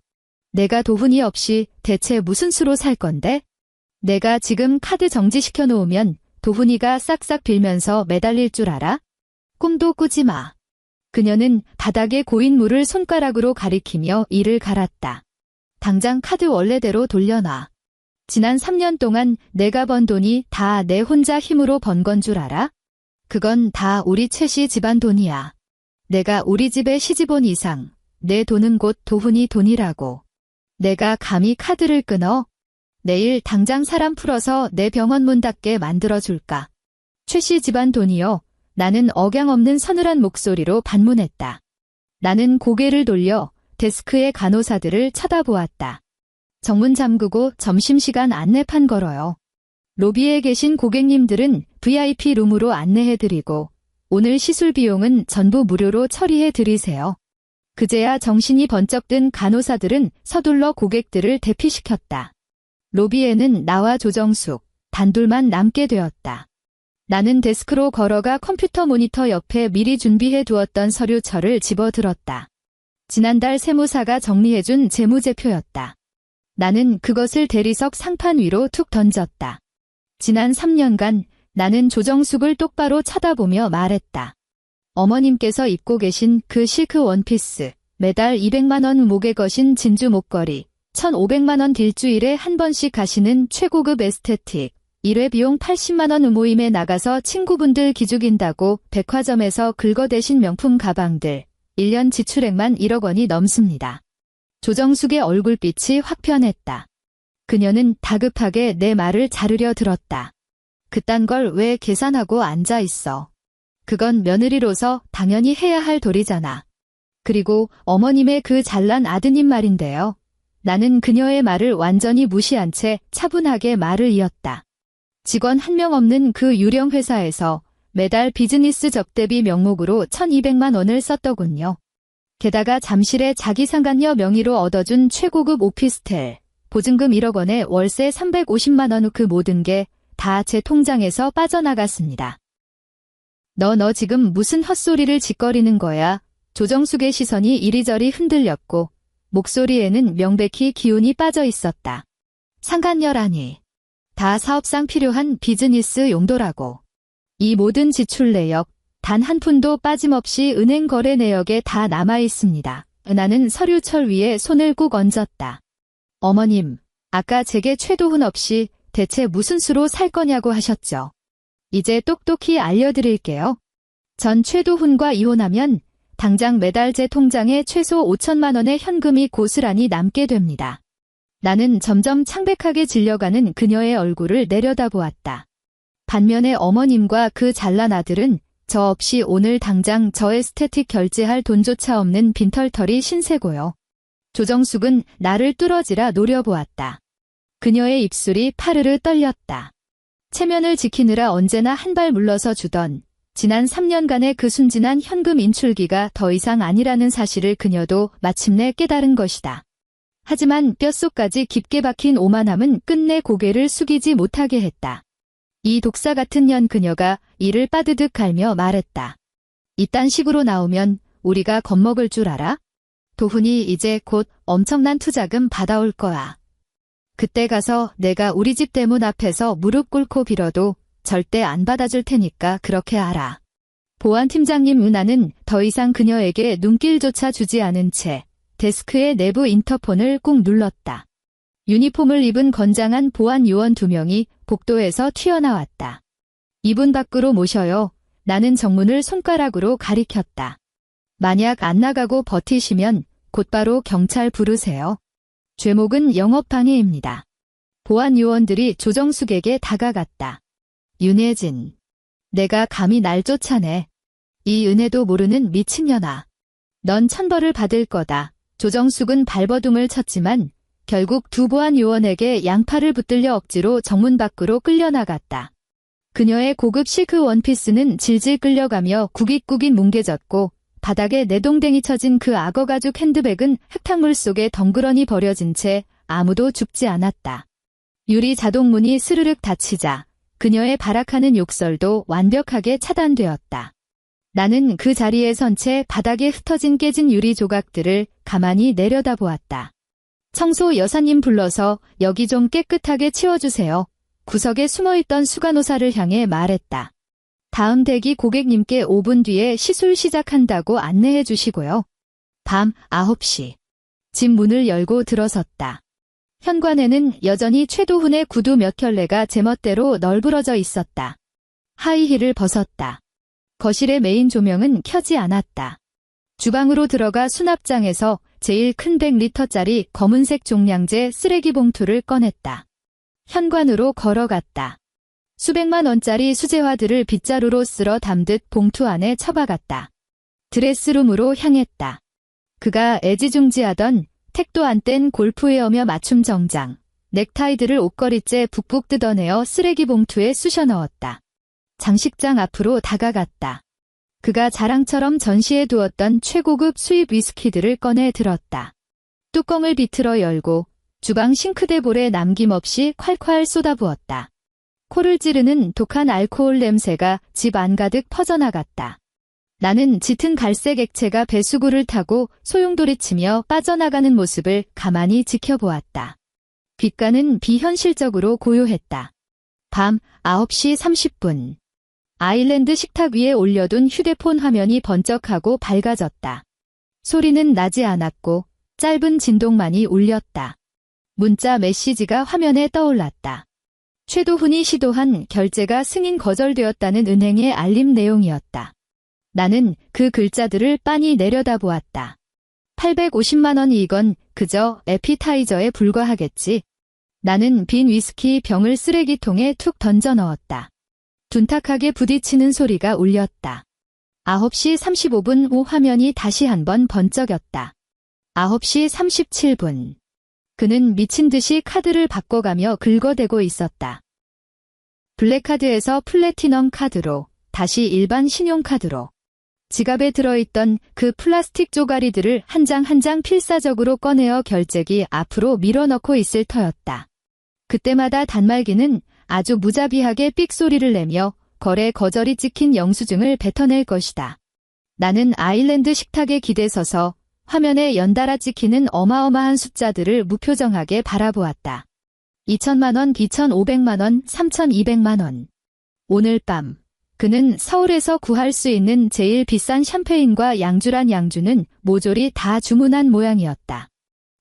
내가 도훈이 없이 대체 무슨 수로 살 건데? 내가 지금 카드 정지시켜 놓으면 도훈이가 싹싹 빌면서 매달릴 줄 알아? 꿈도 꾸지 마. 그녀는 바닥에 고인 물을 손가락으로 가리키며 이를 갈았다. 당장 카드 원래대로 돌려놔. 지난 3년 동안 내가 번 돈이 다 내 혼자 힘으로 번 건 줄 알아? 그건 다 우리 최씨 집안 돈이야. 내가 우리 집에 시집 온 이상 내 돈은 곧 도훈이 돈이라고. 내가 감히 카드를 끊어? 내일 당장 사람 풀어서 내 병원 문 닫게 만들어줄까? 최씨 집안 돈이요. 나는 억양 없는 서늘한 목소리로 반문했다. 나는 고개를 돌려 데스크의 간호사들을 쳐다보았다. 정문 잠그고 점심시간 안내판 걸어요. 로비에 계신 고객님들은 VIP 룸으로 안내해드리고 오늘 시술 비용은 전부 무료로 처리해드리세요. 그제야 정신이 번쩍 든 간호사들은 서둘러 고객들을 대피시켰다. 로비에는 나와 조정숙, 단둘만 남게 되었다. 나는 데스크로 걸어가 컴퓨터 모니터 옆에 미리 준비해 두었던 서류철을 집어들었다. 지난달 세무사가 정리해준 재무제표였다. 나는 그것을 대리석 상판 위로 툭 던졌다. 지난 3년간 나는 조정숙을 똑바로 쳐다보며 말했다. 어머님께서 입고 계신 그 실크 원피스, 매달 200만 원 목에 거신 진주 목걸이, 1,500만 원 딜주일에 한 번씩 가시는 최고급 에스테틱, 1회 비용 80만 원 모임에 나가서 친구분들 기죽인다고 백화점에서 긁어대신 명품 가방들, 1년 지출액만 1억 원이 넘습니다. 조정숙의 얼굴빛이 확 변했다. 그녀는 다급하게 내 말을 자르려 들었다. 그딴 걸 왜 계산하고 앉아 있어. 그건 며느리로서 당연히 해야 할 도리잖아. 그리고 어머님의 그 잘난 아드님 말인데요. 나는 그녀의 말을 완전히 무시한 채 차분하게 말을 이었다. 직원 한 명 없는 그 유령 회사에서 매달 비즈니스 접대비 명목으로 1,200만 원을 썼더군요. 게다가 잠실에 자기 상간녀 명의로 얻어준 최고급 오피스텔, 보증금 1억 원에 월세 350만 원, 그 모든 게 다 제 통장에서 빠져나갔습니다. 너 지금 무슨 헛소리를 짓거리는 거야? 조정숙의 시선이 이리저리 흔들렸고 목소리에는 명백히 기운이 빠져 있었다. 상간녀라니. 다 사업상 필요한 비즈니스 용도라고. 이 모든 지출 내역, 단 한 푼도 빠짐없이 은행 거래 내역에 다 남아 있습니다. 나는 서류철 위에 손을 꾹 얹었다. 어머님, 아까 제게 최도훈 없이 대체 무슨 수로 살 거냐고 하셨죠. 이제 똑똑히 알려드릴게요. 전 최도훈과 이혼하면 당장 매달 제 통장에 최소 5천만 원의 현금이 고스란히 남게 됩니다. 나는 점점 창백하게 질려가는 그녀의 얼굴을 내려다보았다. 반면에 어머님과 그 잘난 아들은 저 없이 오늘 당장 저 에스테틱 결제할 돈조차 없는 빈털터리 신세고요. 조정숙은 나를 뚫어지라 노려보았다. 그녀의 입술이 파르르 떨렸다. 체면을 지키느라 언제나 한 발 물러서 주던 지난 3년간의 그 순진한 현금 인출기가 더 이상 아니라는 사실을 그녀도 마침내 깨달은 것이다. 하지만 뼛속까지 깊게 박힌 오만함은 끝내 고개를 숙이지 못하게 했다. 이 독사 같은 년, 그녀가 이를 빠드득 갈며 말했다. 이딴 식으로 나오면 우리가 겁먹을 줄 알아? 도훈이 이제 곧 엄청난 투자금 받아올 거야. 그때 가서 내가 우리 집 대문 앞에서 무릎 꿇고 빌어도 절대 안 받아줄 테니까 그렇게 알아. 보안팀장님, 나는 더 이상 그녀에게 눈길조차 주지 않은 채 데스크의 내부 인터폰을 꾹 눌렀다. 유니폼을 입은 건장한 보안 요원 2명이 복도에서 튀어나왔다. 이분 밖으로 모셔요. 나는 정문을 손가락으로 가리켰다. 만약 안 나가고 버티시면 곧바로 경찰 부르세요. 죄목은 영업방해입니다. 보안 요원들이 조정숙에게 다가갔다. 윤혜진. 내가 감히 날 쫓아내. 이 은혜도 모르는 미친년아. 넌 천벌을 받을 거다. 조정숙은 발버둥을 쳤지만 결국 두 보안 요원에게 양팔을 붙들려 억지로 정문 밖으로 끌려나갔다. 그녀의 고급 실크 원피스는 질질 끌려가며 구깃구깃 뭉개졌고 바닥에 내동댕이 쳐진 그 악어 가죽 핸드백은 흙탕물 속에 덩그러니 버려진 채 아무도 죽지 않았다. 유리 자동문이 스르륵 닫히자 그녀의 발악하는 욕설도 완벽하게 차단되었다. 나는 그 자리에 선 채 바닥에 흩어진 깨진 유리 조각들을 가만히 내려다보았다. 청소 여사님 불러서 여기 좀 깨끗하게 치워주세요. 구석에 숨어있던 수간호사를 향해 말했다. 다음 대기 고객님께 5분 뒤에 시술 시작한다고 안내해 주시고요. 밤 9시. 집 문을 열고 들어섰다. 현관에는 여전히 최도훈의 구두 몇 켤레가 제멋대로 널브러져 있었다. 하이힐을 벗었다. 거실의 메인 조명은 켜지 않았다. 주방으로 들어가 수납장에서 제일 큰 100리터짜리 검은색 종량제 쓰레기 봉투를 꺼냈다. 현관으로 걸어갔다. 수백만 원짜리 수제화들을 빗자루로 쓸어 담듯 봉투 안에 처박았다. 드레스룸으로 향했다. 그가 애지중지하던 택도 안 뗀 골프웨어며 맞춤 정장, 넥타이들을 옷걸이째 북북 뜯어내어 쓰레기 봉투에 쑤셔 넣었다. 장식장 앞으로 다가갔다. 그가 자랑처럼 전시해 두었던 최고급 수입 위스키들을 꺼내 들었다. 뚜껑을 비틀어 열고 주방 싱크대 볼에 남김없이 콸콸 쏟아부었다. 코를 찌르는 독한 알코올 냄새가 집 안가득 퍼져나갔다. 나는 짙은 갈색 액체가 배수구를 타고 소용돌이치며 빠져나가는 모습을 가만히 지켜보았다. 빛가는 비현실적으로 고요했다. 밤 9시 30분. 아일랜드 식탁 위에 올려둔 휴대폰 화면이 번쩍하고 밝아졌다. 소리는 나지 않았고 짧은 진동만이 울렸다. 문자 메시지가 화면에 떠올랐다. 최도훈이 시도한 결제가 승인 거절되었다는 은행의 알림 내용이었다. 나는 그 글자들을 빤히 내려다보았다. 850만 원 이건 그저 에피타이저에 불과하겠지. 나는 빈 위스키 병을 쓰레기통에 툭 던져 넣었다. 둔탁하게 부딪히는 소리가 울렸다. 9시 35분 후 화면이 다시 한번 번쩍였다. 9시 37분. 그는 미친 듯이 카드를 바꿔가며 긁어대고 있었다. 블랙카드에서 플래티넘 카드로, 다시 일반 신용카드로. 지갑에 들어있던 그 플라스틱 쪼가리들을 한 장 한 장 필사적으로 꺼내어 결제기 앞으로 밀어넣고 있을 터였다. 그때마다 단말기는 아주 무자비하게 삑소리를 내며 거래 거절이 찍힌 영수증을 뱉어낼 것이다. 나는 아일랜드 식탁에 기대서서 화면에 연달아 찍히는 어마어마한 숫자들을 무표정하게 바라보았다. 2천만 원, 2,500만 원, 3,200만 원. 오늘 밤 그는 서울에서 구할 수 있는 제일 비싼 샴페인과 양주란 양주는 모조리 다 주문한 모양이었다.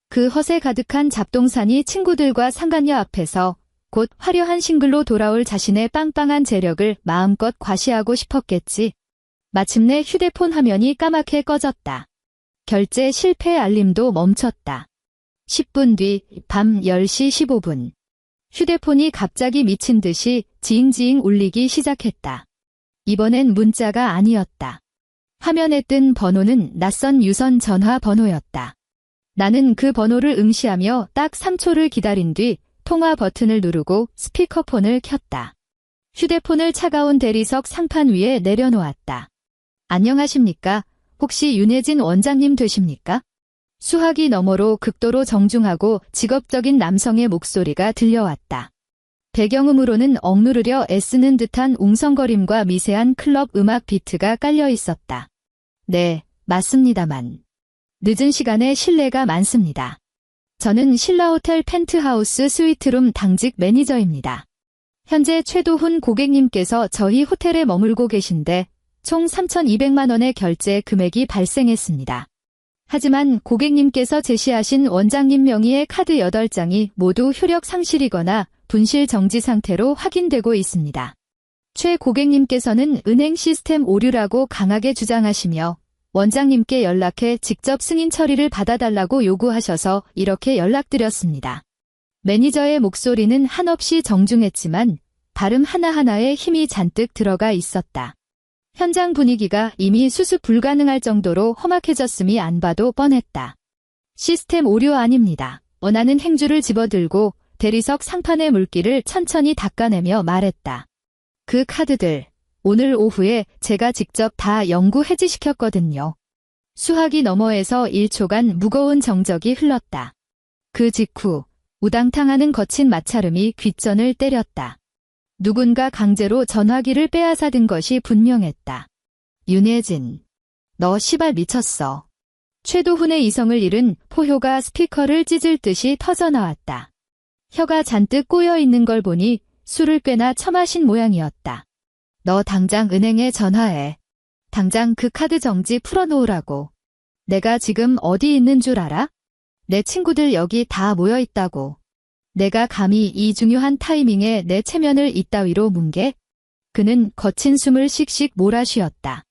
그 허세 가득한 잡동사니 친구들과 상간녀 앞에서 곧 화려한 싱글로 돌아올 자신의 빵빵한 재력을 마음껏 과시하고 싶었겠지. 마침내 휴대폰 화면이 까맣게 꺼졌다. 결제 실패 알림도 멈췄다. 10분 뒤 밤 10시 15분. 휴대폰이 갑자기 미친 듯이 지잉지잉 울리기 시작했다. 이번엔 문자가 아니었다. 화면에 뜬 번호는 낯선 유선 전화 번호였다. 나는 그 번호를 응시하며 딱 3초를 기다린 뒤 통화 버튼을 누르고 스피커폰을 켰다. 휴대폰을 차가운 대리석 상판 위에 내려놓았다. 안녕하십니까? 혹시 윤혜진 원장님 되십니까? 수화기 너머로 극도로 정중하고 직업적인 남성의 목소리가 들려왔다. 배경음으로는 억누르려 애쓰는 듯한 웅성거림과 미세한 클럽 음악 비트가 깔려 있었다. 네, 맞습니다만. 늦은 시간에 실례가 많습니다. 저는 신라호텔 펜트하우스 스위트룸 당직 매니저입니다. 현재 최도훈 고객님께서 저희 호텔에 머물고 계신데 총 3,200만 원의 결제 금액이 발생했습니다. 하지만 고객님께서 제시하신 원장님 명의의 카드 8장이 모두 효력 상실이거나 분실 정지 상태로 확인되고 있습니다. 최 고객님께서는 은행 시스템 오류라고 강하게 주장하시며 원장님께 연락해 직접 승인 처리를 받아달라고 요구하셔서 이렇게 연락드렸습니다. 매니저의 목소리는 한없이 정중했지만 발음 하나하나에 힘이 잔뜩 들어가 있었다. 현장 분위기가 이미 수습 불가능할 정도로 험악해졌음이 안 봐도 뻔했다. 시스템 오류 아닙니다. 원하는 행주를 집어들고 대리석 상판의 물기를 천천히 닦아내며 말했다. 그 카드들 오늘 오후에 제가 직접 다 영구 해지시켰거든요. 수화기 너머에서 1초간 무거운 정적이 흘렀다. 그 직후 우당탕하는 거친 마찰음이 귓전을 때렸다. 누군가 강제로 전화기를 빼앗아든 것이 분명했다. 윤혜진. 너 시발 미쳤어. 최도훈의 이성을 잃은 포효가 스피커를 찢을 듯이 터져나왔다. 혀가 잔뜩 꼬여 있는 걸 보니 술을 꽤나 처마신 모양이었다. 너 당장 은행에 전화해. 당장 그 카드 정지 풀어놓으라고. 내가 지금 어디 있는 줄 알아? 내 친구들 여기 다 모여 있다고. 내가 감히 이 중요한 타이밍에 내 체면을 이따위로 뭉개? 그는 거친 숨을 씩씩 몰아쉬었다.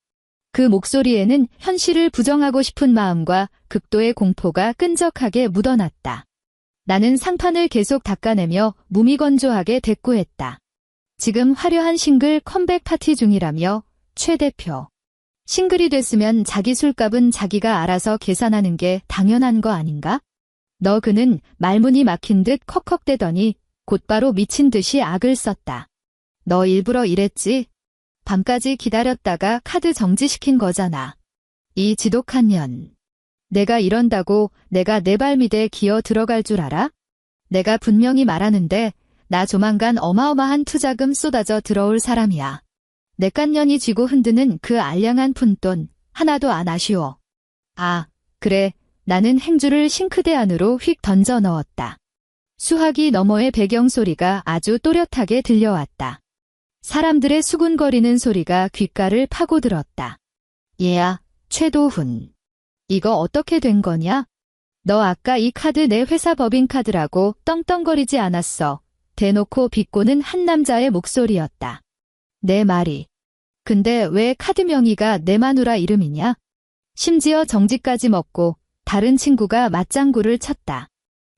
그 목소리에는 현실을 부정하고 싶은 마음과 극도의 공포가 끈적하게 묻어났다. 나는 상판을 계속 닦아내며 무미건조하게 대꾸했다. 지금 화려한 싱글 컴백 파티 중이라며, 최 대표. 싱글이 됐으면 자기 술값은 자기가 알아서 계산하는 게 당연한 거 아닌가? 너 그는 말문이 막힌 듯 컥컥대더니 곧바로 미친 듯이 악을 썼다. 너 일부러 이랬지? 밤까지 기다렸다가 카드 정지시킨 거잖아. 이 지독한 년. 내가 이런다고 내가 내 발 밑에 기어 들어갈 줄 알아? 내가 분명히 말하는데 나 조만간 어마어마한 투자금 쏟아져 들어올 사람이야. 내깐년이 쥐고 흔드는 그 알량한 푼돈 하나도 안 아쉬워. 아, 그래. 나는 행주를 싱크대 안으로 휙 던져 넣었다. 수화기 너머의 배경소리가 아주 또렷하게 들려왔다. 사람들의 수군거리는 소리가 귓가를 파고들었다. 얘야, 최도훈. 이거 어떻게 된 거냐? 너 아까 이 카드 내 회사 법인카드라고 떵떵거리지 않았어. 대놓고 비꼬는 한 남자의 목소리였다. 내 말이. 근데 왜 카드 명의가 내 마누라 이름이냐? 심지어 정지까지 먹고 다른 친구가 맞장구를 쳤다.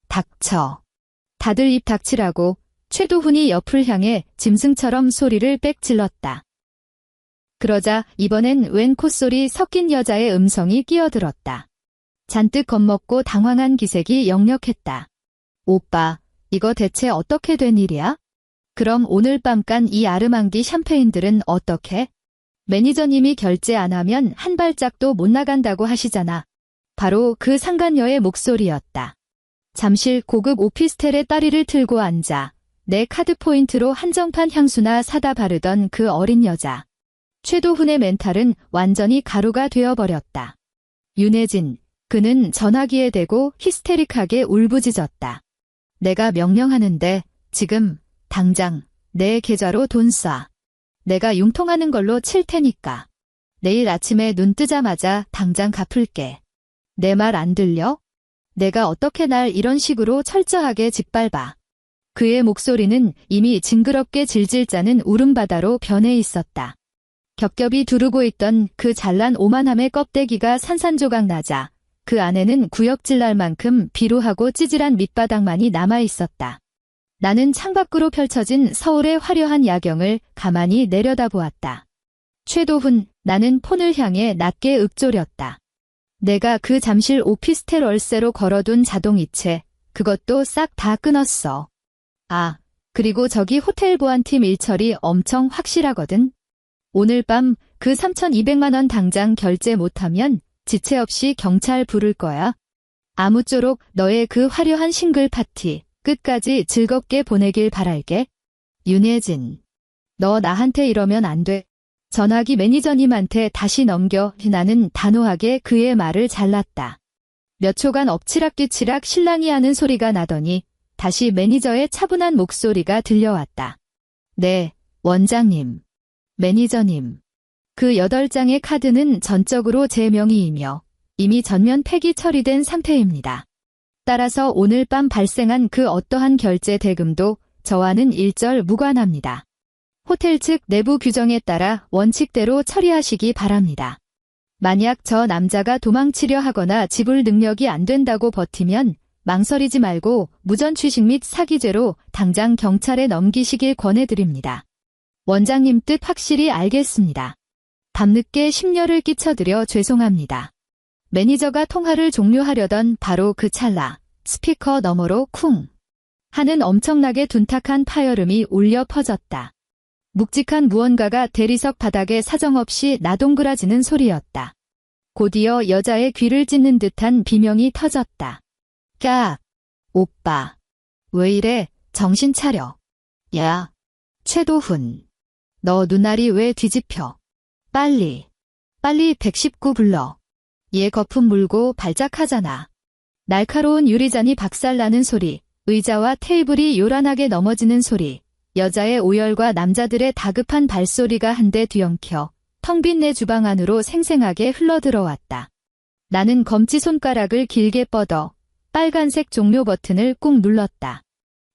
닥쳐. 다들 입 닥치라고. 최도훈이 옆을 향해 짐승처럼 소리를 빽 질렀다. 그러자 이번엔 웬 콧소리 섞인 여자의 음성이 끼어들었다. 잔뜩 겁먹고 당황한 기색이 역력했다. 오빠, 이거 대체 어떻게 된 일이야? 그럼 오늘 밤 깐 이 아르망디 샴페인들은 어떻게? 매니저님이 결제 안 하면 한 발짝도 못 나간다고 하시잖아. 바로 그 상간녀의 목소리였다. 잠실 고급 오피스텔에 다리를 틀고 앉아 내 카드 포인트로 한정판 향수나 사다 바르던 그 어린 여자. 최도훈의 멘탈은 완전히 가루가 되어버렸다. 윤혜진, 그는 전화기에 대고 히스테릭하게 울부짖었다. 내가 명령하는데 지금 당장 내 계좌로 돈 쏴. 내가 융통하는 걸로 칠 테니까. 내일 아침에 눈 뜨자마자 당장 갚을게. 내 말 안 들려? 내가 어떻게 날 이런 식으로 철저하게 짓밟아. 그의 목소리는 이미 징그럽게 질질 짜는 울음바다로 변해 있었다. 겹겹이 두르고 있던 그 잘난 오만함의 껍데기가 산산조각 나자 그 안에는 구역질 날 만큼 비루하고 찌질한 밑바닥만이 남아 있었다. 나는 창밖으로 펼쳐진 서울의 화려한 야경을 가만히 내려다보았다. 최도훈, 나는 폰을 향해 낮게 읊조렸다. 내가 그 잠실 오피스텔 월세로 걸어둔 자동이체, 그것도 싹 다 끊었어. 아, 그리고 저기 호텔 보안팀 일처리 엄청 확실하거든. 오늘 밤 그 3,200만 원 당장 결제 못하면 지체 없이 경찰 부를 거야. 아무쪼록 너의 그 화려한 싱글 파티 끝까지 즐겁게 보내길 바랄게. 윤혜진, 너 나한테 이러면 안 돼. 전화기 매니저님한테 다시 넘겨. 나는 단호하게 그의 말을 잘랐다. 몇 초간 엎치락뒤치락 실랑이 하는 소리가 나더니 다시 매니저의 차분한 목소리가 들려왔다. 네, 원장님. 매니저님. 그 8장의 카드는 전적으로 제 명의이며 이미 전면 폐기 처리된 상태입니다. 따라서 오늘 밤 발생한 그 어떠한 결제 대금도 저와는 일절 무관합니다. 호텔 측 내부 규정에 따라 원칙대로 처리하시기 바랍니다. 만약 저 남자가 도망치려 하거나 지불 능력이 안 된다고 버티면 망설이지 말고 무전 취식 및 사기죄로 당장 경찰에 넘기시길 권해드립니다. 원장님 뜻 확실히 알겠습니다. 밤늦게 심려를 끼쳐드려 죄송합니다. 매니저가 통화를 종료하려던 바로 그 찰나 스피커 너머로 쿵 하는 엄청나게 둔탁한 파열음이 울려 퍼졌다. 묵직한 무언가가 대리석 바닥에 사정없이 나동그라지는 소리였다. 곧이어 여자의 귀를 찢는 듯한 비명이 터졌다. 까! 오빠! 왜 이래? 정신 차려. 야! 최도훈! 너 눈알이 왜 뒤집혀? 빨리! 빨리 119 불러. 얘 거품 물고 발작하잖아. 날카로운 유리잔이 박살나는 소리, 의자와 테이블이 요란하게 넘어지는 소리, 여자의 오열과 남자들의 다급한 발소리가 한데 뒤엉켜 텅 빈 내 주방 안으로 생생하게 흘러들어왔다. 나는 검지손가락을 길게 뻗어 빨간색 종료 버튼을 꾹 눌렀다.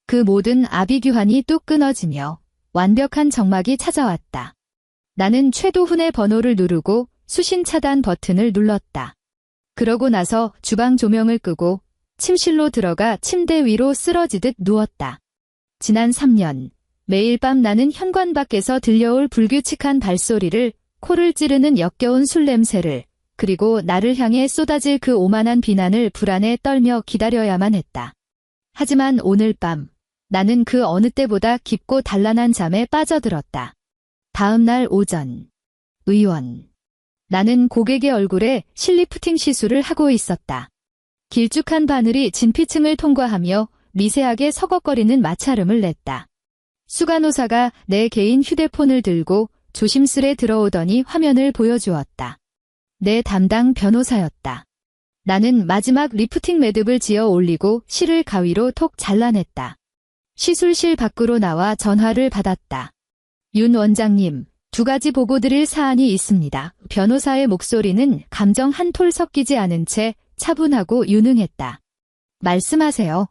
그 모든 아비규환이 뚝 끊어지며 완벽한 정막이 찾아왔다. 나는 최도훈의 번호를 누르고 수신 차단 버튼을 눌렀다. 그러고 나서 주방 조명을 끄고 침실로 들어가 침대 위로 쓰러지듯 누웠다. 지난 3년, 매일 밤 나는 현관 밖에서 들려올 불규칙한 발소리를, 코를 찌르는 역겨운 술 냄새를, 그리고 나를 향해 쏟아질 그 오만한 비난을 불안에 떨며 기다려야만 했다. 하지만 오늘 밤, 나는 그 어느 때보다 깊고 단란한 잠에 빠져들었다. 다음 날 오전. 의원. 나는 고객의 얼굴에 실리프팅 시술을 하고 있었다. 길쭉한 바늘이 진피층을 통과하며 미세하게 서걱거리는 마찰음을 냈다. 수간호사가 내 개인 휴대폰을 들고 조심스레 들어오더니 화면을 보여주었다. 내 담당 변호사였다. 나는 마지막 리프팅 매듭을 지어 올리고 실을 가위로 톡 잘라냈다. 시술실 밖으로 나와 전화를 받았다. 윤 원장님, 2가지 보고 드릴 사안이 있습니다. 변호사의 목소리는 감정 한 톨 섞이지 않은 채 차분하고 유능했다. 말씀하세요.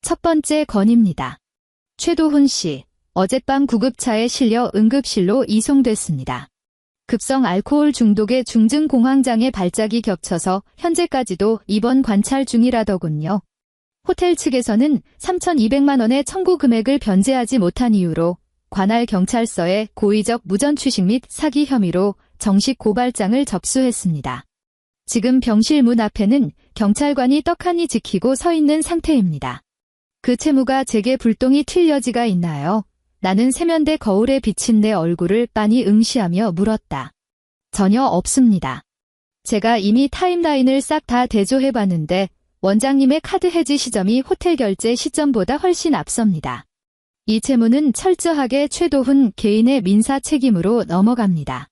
첫 번째 건입니다. 최도훈 씨, 어젯밤 구급차에 실려 응급실로 이송됐습니다. 급성 알코올 중독의 중증 공황장애 발작이 겹쳐서 현재까지도 입원 관찰 중이라더군요. 호텔 측에서는 3,200만 원의 청구 금액을 변제하지 못한 이유로 관할 경찰서에 고의적 무전 취식 및 사기 혐의로 정식 고발장을 접수했습니다. 지금 병실 문 앞에는 경찰관이 떡하니 지키고 서 있는 상태입니다. 그 채무가 제게 불똥이 튈 여지가 있나요? 나는 세면대 거울에 비친 내 얼굴을 빤히 응시하며 물었다. 전혀 없습니다. 제가 이미 타임라인을 싹 다 대조해봤는데 원장님의 카드 해지 시점이 호텔 결제 시점보다 훨씬 앞섭니다. 이 채무는 철저하게 최도훈 개인의 민사 책임으로 넘어갑니다.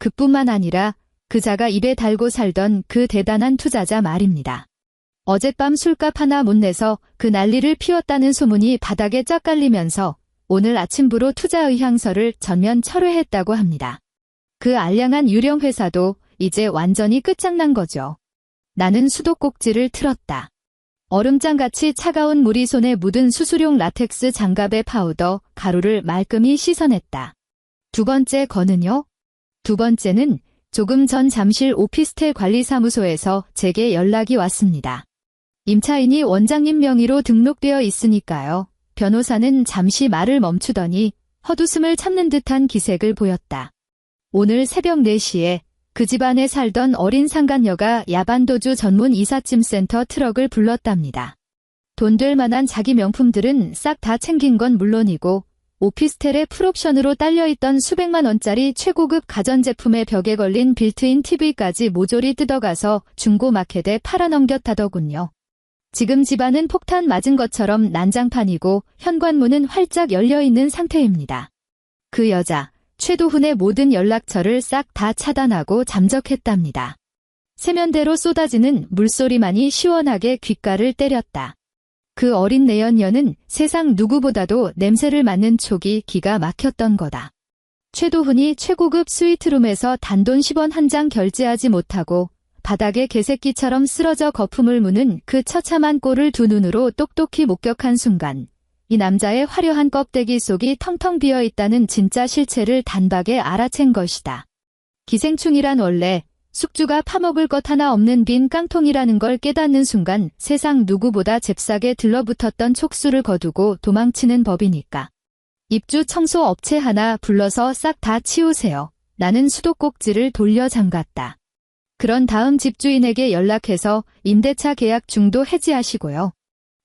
그뿐만 아니라 그자가 입에 달고 살던 그 대단한 투자자 말입니다. 어젯밤 술값 하나 못 내서 그 난리를 피웠다는 소문이 바닥에 쫙 깔리면서 오늘 아침부로 투자 의향서를 전면 철회했다고 합니다. 그 알량한 유령 회사도 이제 완전히 끝장난 거죠. 나는 수도꼭지를 틀었다. 얼음장같이 차가운 물이 손에 묻은 수수용 라텍스 장갑의 파우더, 가루를 말끔히 씻어냈다. 2번째 건은요? 2번째는 조금 전 잠실 오피스텔 관리사무소에서 제게 연락이 왔습니다. 임차인이 원장님 명의로 등록되어 있으니까요. 변호사는 잠시 말을 멈추더니 헛웃음을 참는 듯한 기색을 보였다. 오늘 새벽 4시에 그 집안에 살던 어린 상간녀가 야반도주 전문 이삿짐센터 트럭을 불렀답니다. 돈 될 만한 자기 명품들은 싹 다 챙긴 건 물론이고 오피스텔에 풀옵션으로 딸려있던 수백만 원짜리 최고급 가전제품의 벽에 걸린 빌트인 TV까지 모조리 뜯어가서 중고마켓에 팔아넘겼다더군요. 지금 집안은 폭탄 맞은 것처럼 난장판이고 현관문은 활짝 열려있는 상태입니다. 그 여자, 최도훈의 모든 연락처를 싹 다 차단하고 잠적했답니다. 세면대로 쏟아지는 물소리만이 시원하게 귓가를 때렸다. 그 어린 내연녀는 세상 누구보다도 냄새를 맡는 촉이 기가 막혔던 거다. 최도훈이 최고급 스위트룸에서 단돈 10원 한 장 결제하지 못하고 바닥에 개새끼처럼 쓰러져 거품을 무는 그 처참한 꼴을 두 눈으로 똑똑히 목격한 순간 이 남자의 화려한 껍데기 속이 텅텅 비어 있다는 진짜 실체를 단박에 알아챈 것이다. 기생충이란 원래 숙주가 파먹을 것 하나 없는 빈 깡통이라는 걸 깨닫는 순간 세상 누구보다 잽싸게 들러붙었던 촉수를 거두고 도망치는 법이니까. 입주 청소 업체 하나 불러서 싹 다 치우세요. 나는 수도꼭지를 돌려 잠갔다. 그런 다음 집주인에게 연락해서 임대차 계약 중도 해지하시고요.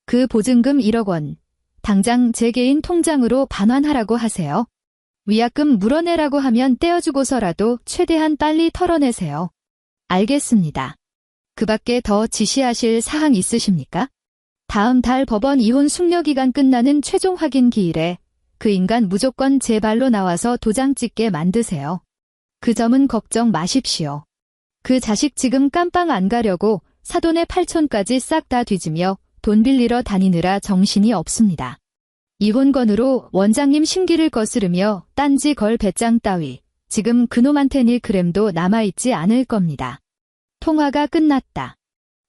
그 보증금 1억 원, 당장 제 개인 통장으로 반환하라고 하세요. 위약금 물어내라고 하면 떼어주고서라도 최대한 빨리 털어내세요. 알겠습니다. 그 밖에 더 지시하실 사항 있으십니까? 다음 달 법원 이혼 숙려기간 끝나는 최종 확인 기일에 그 인간 무조건 제 발로 나와서 도장 찍게 만드세요. 그 점은 걱정 마십시오. 그 자식 지금 깜빵 안 가려고 사돈의 팔촌까지 싹 다 뒤지며 돈 빌리러 다니느라 정신이 없습니다. 이혼건으로 원장님 심기를 거스르며 딴지 걸 배짱 따위 지금 그놈한텐 1g도 남아있지 않을 겁니다. 통화가 끝났다.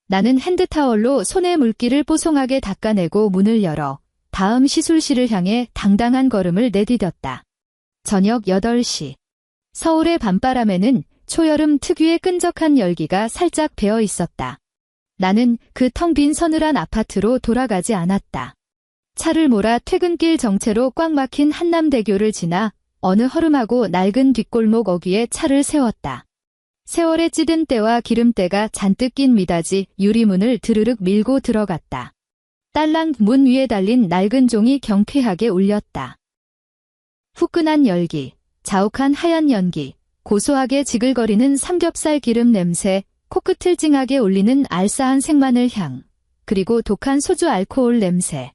나는 핸드타월로 손의 물기를 뽀송하게 닦아내고 문을 열어 다음 시술실을 향해 당당한 걸음을 내디뎠다. 저녁 8시. 서울의 밤바람에는 초여름 특유의 끈적한 열기가 살짝 배어 있었다. 나는 그 텅 빈 서늘한 아파트로 돌아가지 않았다. 차를 몰아 퇴근길 정체로 꽉 막힌 한남대교를 지나 어느 허름하고 낡은 뒷골목 어귀에 차를 세웠다. 세월에 찌든 때와 기름때가 잔뜩 낀 미닫이 유리문을 드르륵 밀고 들어갔다. 딸랑 문 위에 달린 낡은 종이 경쾌하게 울렸다. 후끈한 열기, 자욱한 하얀 연기, 고소하게 지글거리는 삼겹살 기름 냄새, 코끝을 찡하게 올리는 알싸한 생마늘 향, 그리고 독한 소주 알코올 냄새.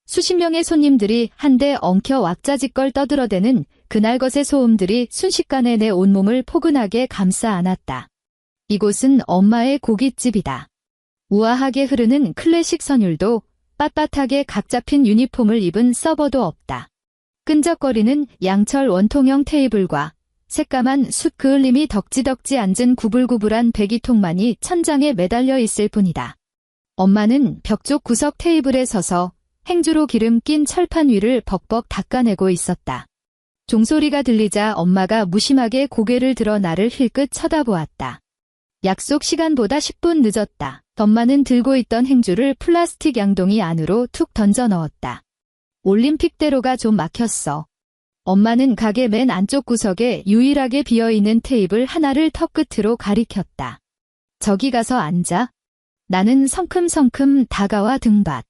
수십 명의 손님들이 한데 엉켜 왁자지껄 떠들어대는 그날 것의 소음들이 순식간에 내 온몸을 포근하게 감싸 안았다. 이곳은 엄마의 고깃집이다. 우아하게 흐르는 클래식 선율도 빳빳하게 각 잡힌 유니폼을 입은 서버도 없다. 끈적거리는 양철 원통형 테이블과 새까만 숯 그을림이 덕지덕지 앉은 구불구불한 배기통만이 천장에 매달려 있을 뿐이다. 엄마는 벽쪽 구석 테이블에 서서 행주로 기름 낀 철판 위를 벅벅 닦아내고 있었다. 종소리가 들리자 엄마가 무심하게 고개를 들어 나를 힐끗 쳐다보았다. 약속 시간보다 10분 늦었다. 엄마는 들고 있던 행주를 플라스틱 양동이 안으로 툭 던져 넣었다. 올림픽대로가 좀 막혔어. 엄마는 가게 맨 안쪽 구석에 유일하게 비어있는 테이블 하나를 턱끝으로 가리켰다. 저기 가서 앉아. 나는 성큼성큼 다가와 등받.